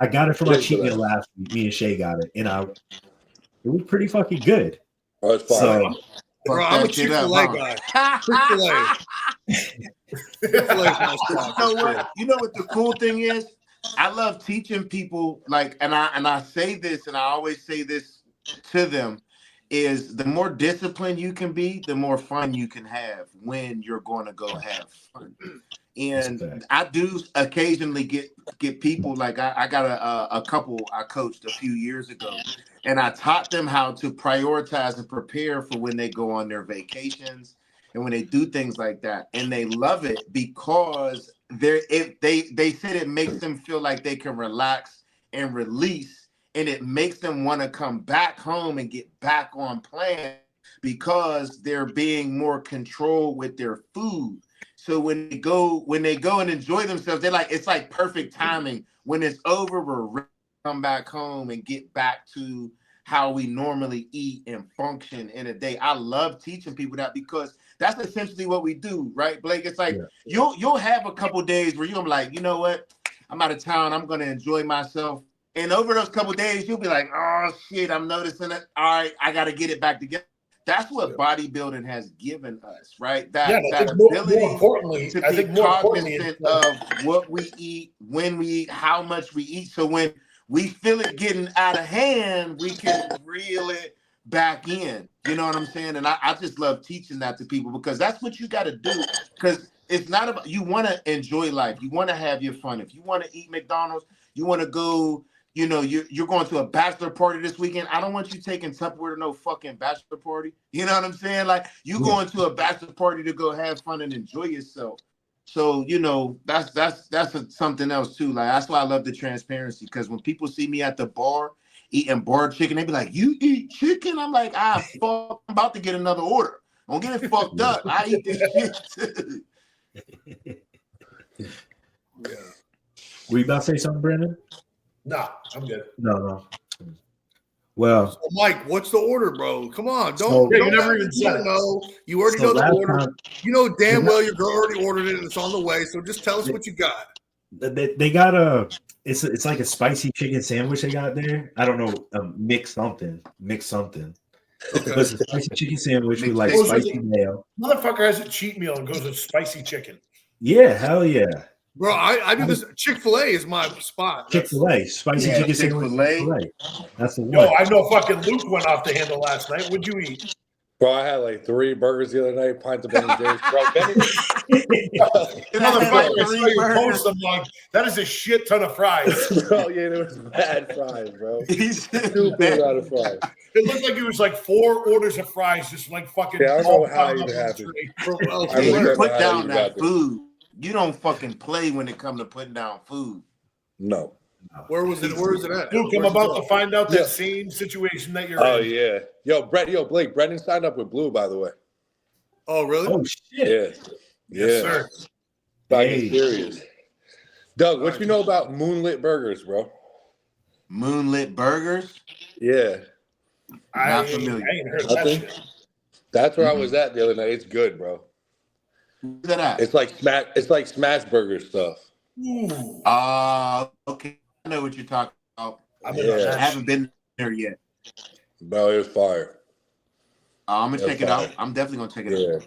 I got it for my cheat meal last week. Me and Shay got it, and it was pretty fucking good. Oh, it's fine. So, bro, I'm a Chick-fil-A guy. Chick-fil-A. You know what the cool thing is? I love teaching people, like, and I say this, and I always say this to them, is the more disciplined you can be, the more fun you can have when you're going to go have fun. And I do occasionally get people like I got a couple I coached a few years ago, and I taught them how to prioritize and prepare for when they go on their vacations and when they do things like that, and they love it because they said it makes them feel like they can relax and release, and it makes them want to come back home and get back on plan because they're being more controlled with their food. So when they go and enjoy themselves, they're like, it's like perfect timing. When it's over, we're ready to come back home and get back to how we normally eat and function in a day. I love teaching people that because that's essentially what we do, right, Blake? It's like you'll have a couple days where you're like, you know what? I'm out of town. I'm gonna enjoy myself. And over those couple days, you'll be like, oh shit, I'm noticing it. All right, I gotta get it back together. That's what bodybuilding has given us, right? That ability to be cognizant of what we eat, when we eat, how much we eat. So when we feel it getting out of hand, we can reel it back in. You know what I'm saying? And I just love teaching that to people because that's what you got to do. Because it's not about, you want to enjoy life. You want to have your fun. If you want to eat McDonald's, you want to go, you know, you're going to a bachelor party this weekend. I don't want you taking Tupperware to no fucking bachelor party. You know what I'm saying? Like you going to a bachelor party to go have fun and enjoy yourself. So, you know, that's something else too. Like that's why I love the transparency, because when people see me at the bar eating bar chicken, they be like, "You eat chicken?" I'm like, I'm about to get another order. Don't get it fucked up. I eat this shit too. Yeah. Were you about to say something, Brandon? No, I'm good. No. Well, so Mike, what's the order, bro? Come on, you never even said it. No, you already know the order. You know damn well your girl already ordered it and it's on the way. So just tell us what you got. They got it's like a spicy chicken sandwich they got there. I don't know, mix something. Okay. It's a spicy chicken sandwich with like spicy mayo. Motherfucker has a cheat meal and goes with spicy chicken. Yeah, hell yeah. Bro, I do this. Chick-fil-A is my spot. Chick-fil-A, spicy chicken Chick-fil-A. sandwich. That's the one. Yo, I know fucking Luke went off the handle last night. What'd you eat? Bro, I had like 3 burgers the other night, pints of Ben & Jerry's. Bro, that is a shit ton of fries. Bro, yeah, there was bad fries, bro. He's Stupid out of fries. It looked like it was like 4 orders of fries, just like fucking. Yeah, I don't know how that even happened. You put down that food. You don't fucking play when it comes to putting down food. No. Where was it? Where is it at? Luke, I'm about to find out that same situation that you're in. Oh, yeah. Yo, Blake, Brendan signed up with Blue, by the way. Oh, really? Oh, shit. Yeah. Yes, sir. Fucking serious. Doug, what you know about Moonlit Burgers, bro? Moonlit Burgers? Yeah. Not familiar. I ain't heard that shit. That's where I was at the other night. It's good, bro. Where's that at? It's like smash burger stuff. Okay. I know what you're talking about. I haven't been there yet. Bro, it was fire. I'm gonna check it out. I'm definitely gonna check it out.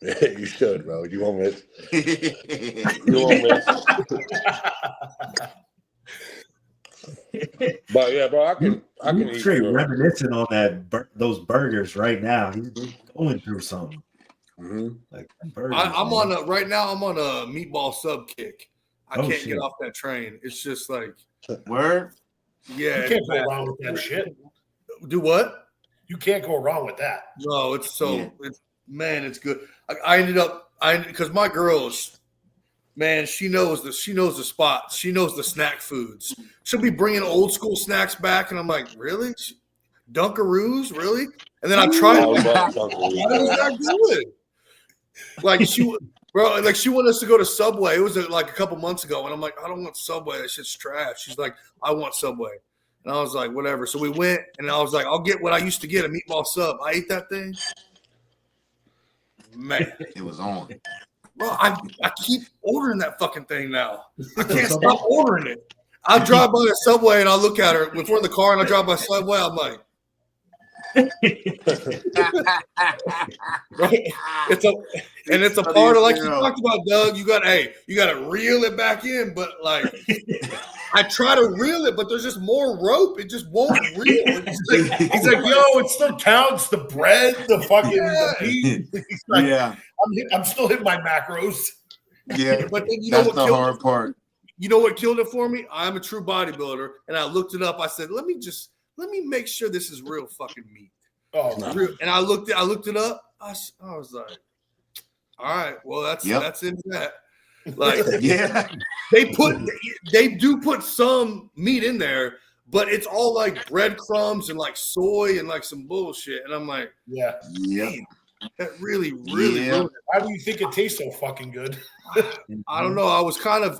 Yeah, you should, bro. You won't miss. You won't miss. But yeah, bro, I can eat straight reminiscing on those burgers right now. He's going through something. Mm-hmm. Like burgers, I'm on a meatball sub kick. I can't get off that train. It's just like word. You Yeah, can't go wrong with that shit. Do what? You can't go wrong with that. No, it's it's good. I ended up because my girls, man, she knows the spots. She knows the snack foods. She'll be bringing old school snacks back, and I'm like, really? Dunkaroos, really? And then I tried it. Why was that good? Like she wanted us to go to Subway. It was like a couple months ago, and I'm like, I don't want Subway. That shit's trash. She's like, I want Subway, and I was like, whatever. So we went, and I was like, I'll get what I used to get, a meatball sub. I ate that thing, man. It was on. Well, I keep ordering that fucking thing now. I can't stop ordering it. I drive by a Subway and I look at her. We're in the car and I drive by Subway. I'm like, Right? It's a part of, like you talked about, Doug. You got to reel it back in, but like I try to reel it, but there's just more rope. It just won't reel. He's like, yo, it still counts. The bread, the fucking the meat. He's like, yeah, I'm still hitting my macros. yeah. But then That's the hard part. You know what killed it for me? I'm a true bodybuilder, and I looked it up. I said, let me make sure this is real fucking meat. Oh no. Real. And I looked it up. I was like, all right, well that's into that. Like, yeah, they do put some meat in there, but it's all like breadcrumbs and like soy and like some bullshit. And I'm like, yeah, that really ruined it. How do you think it tastes so fucking good? I don't know. I was kind of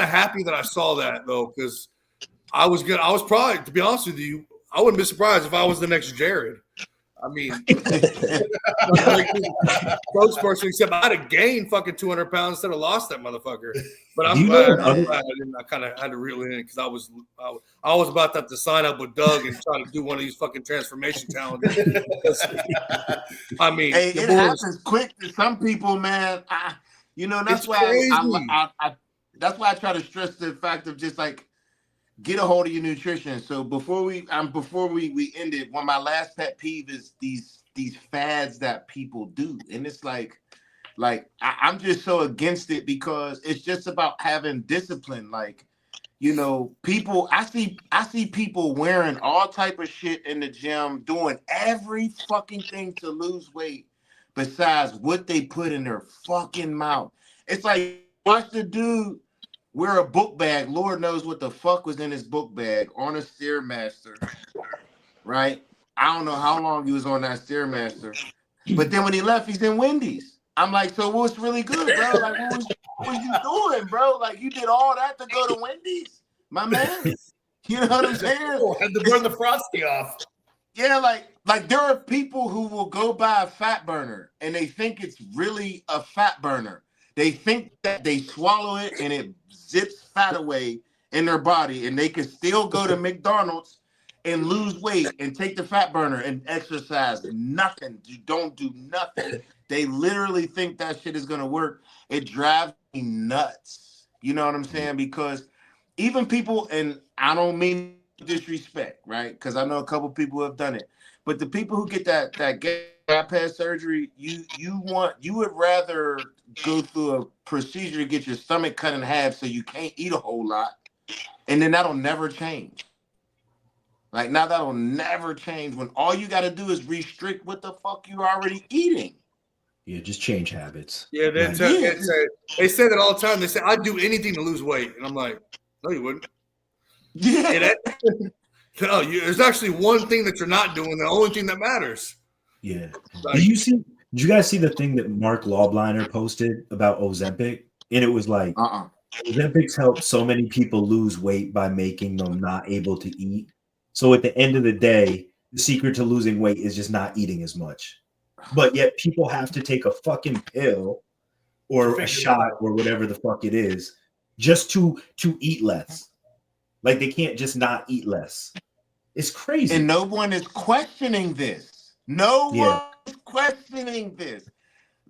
happy that I saw that though, because I was probably, to be honest with you, I wouldn't be surprised if I was the next Jared. I mean, spokesperson, except I'd have gained fucking 200 pounds instead of lost that motherfucker. But I'm glad I kind of had to reel it in because I was about to have to sign up with Doug and try to do one of these fucking transformation challenges. I mean, hey, it happens quick to some people, man. That's why that's why I try to stress the fact of just like get a hold of your nutrition. So before we end it, one of my last pet peeve is these fads that people do, and it's like I'm just so against it because it's just about having discipline. Like, people. I see people wearing all type of shit in the gym, doing every fucking thing to lose weight, besides what they put in their fucking mouth. It's like watch the dude wear a book bag. Lord knows what the fuck was in his book bag on a Stairmaster, right? I don't know how long he was on that Stairmaster, but then when he left, he's in Wendy's. I'm like, so what's really good, bro? Like, what was you doing, bro? Like, you did all that to go to Wendy's, my man. You know what I'm saying? Had to burn the frosty off. Yeah, like there are people who will go buy a fat burner and they think it's really a fat burner. They think that they swallow it and it zips fat away in their body, and they can still go to McDonald's and lose weight and take the fat burner and exercise. Nothing. You don't do nothing. They literally think that shit is gonna work. It drives me nuts. You know what I'm saying? Because even people, and I don't mean disrespect, right? Because I know a couple people have done it, but the people who get that bypass surgery, you would rather go through a procedure to get your stomach cut in half so you can't eat a whole lot, and then that'll never change. Like, now that'll never change when all you got to do is restrict what the fuck you're already eating. Yeah, just change habits. Yeah, they say that all the time. They say, I'd do anything to lose weight. And I'm like, no, you wouldn't. Yeah. No, there's actually one thing that you're not doing, the only thing that matters. Yeah. Like, did you guys see the thing that Mark Lawbliner posted about Ozempic? And it was like, Ozempic's helped so many people lose weight by making them not able to eat. So at the end of the day, the secret to losing weight is just not eating as much. But yet people have to take a fucking pill or a shot or whatever the fuck it is just to eat less. Like, they can't just not eat less. It's crazy. And no one is questioning this. No one is questioning this.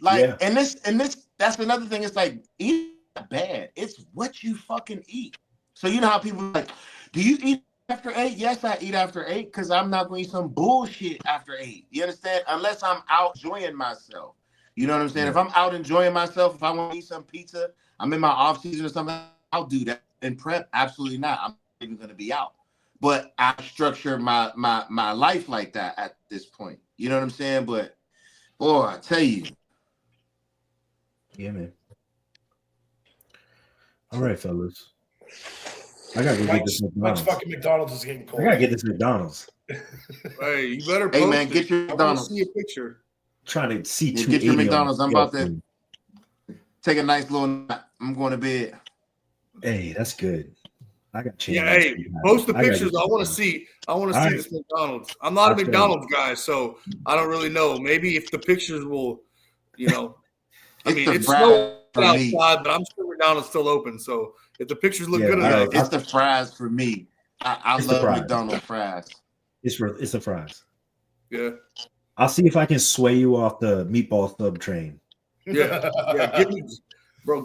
Like, and this, that's another thing. It's like, eating not bad. It's what you fucking eat. So you know how people are like, do you eat after 8? Yes, I eat after 8 because I'm not going to eat some bullshit after 8. You understand? Unless I'm out enjoying myself. You know what I'm saying? If I'm out enjoying myself, if I want to eat some pizza, I'm in my off season or something, I'll do that. In prep, absolutely not. I'm not even going to be out. But I structure my life like that at this point. You know what I'm saying? But boy, I tell you. Yeah, man. All right, fellas. I gotta go get this McDonald's. Fucking McDonald's is getting cold. I gotta get this McDonald's. Hey, you better post man, get your McDonald's. See a picture. Trying to see get your McDonald's. I'm about to take a nice little nap. I'm going to bed. Hey, that's good. I got change. Yeah, hey, post the pictures. I want to see this McDonald's. I'm not a McDonald's guy, so I don't really know. Maybe if the pictures will, I mean, it's snow outside, but I'm sure McDonald's still open. So if the pictures look good enough, it's the fries for me. I love McDonald's fries. It's the fries. Yeah. I'll see if I can sway you off the meatball sub train. Yeah.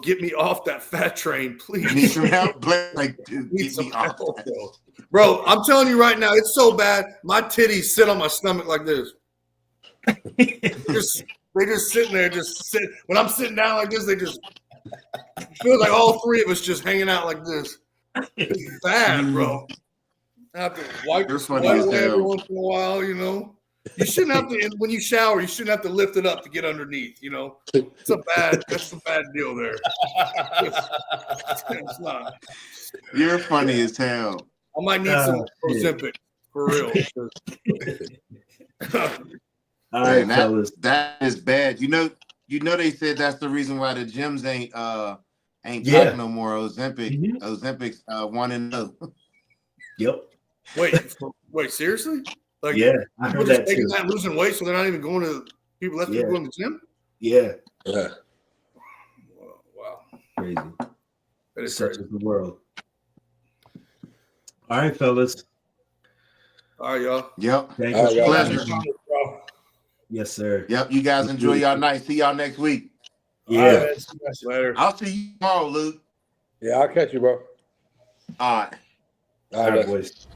Get me off that fat train, please. Need some help? Like, dude, Need get some me off. help, bro. I'm telling you right now, it's so bad. My titties sit on my stomach like this. They just sitting there, when I'm sitting down like this, they just feel like all three of us just hanging out like this. It's bad, bro. I have to wipe the sweat away every once in a while, you know. You shouldn't have to, when you shower, you shouldn't have to lift it up to get underneath, you know. That's a bad deal there. It's not. You're funny as hell. I might need some Ozempic for real. All right, fellas. That is bad. You know they said that's the reason why the gyms ain't got no more Ozempic. Mm-hmm. Ozempic's 1-0. Yep. Wait, seriously? Like, yeah, I heard that taking too. that, losing weight, so they're not even going to people. Less people going to the gym. Yeah. Wow. Crazy. That is Such crazy. is the world. All right, fellas. All right, y'all. Yep. Thank you. Pleasure. Yes, sir. Yep. You guys enjoy y'all night. See y'all next week. Yeah. Later. I'll see you tomorrow, Luke. Yeah, I'll catch you, bro. All right. All right, boys.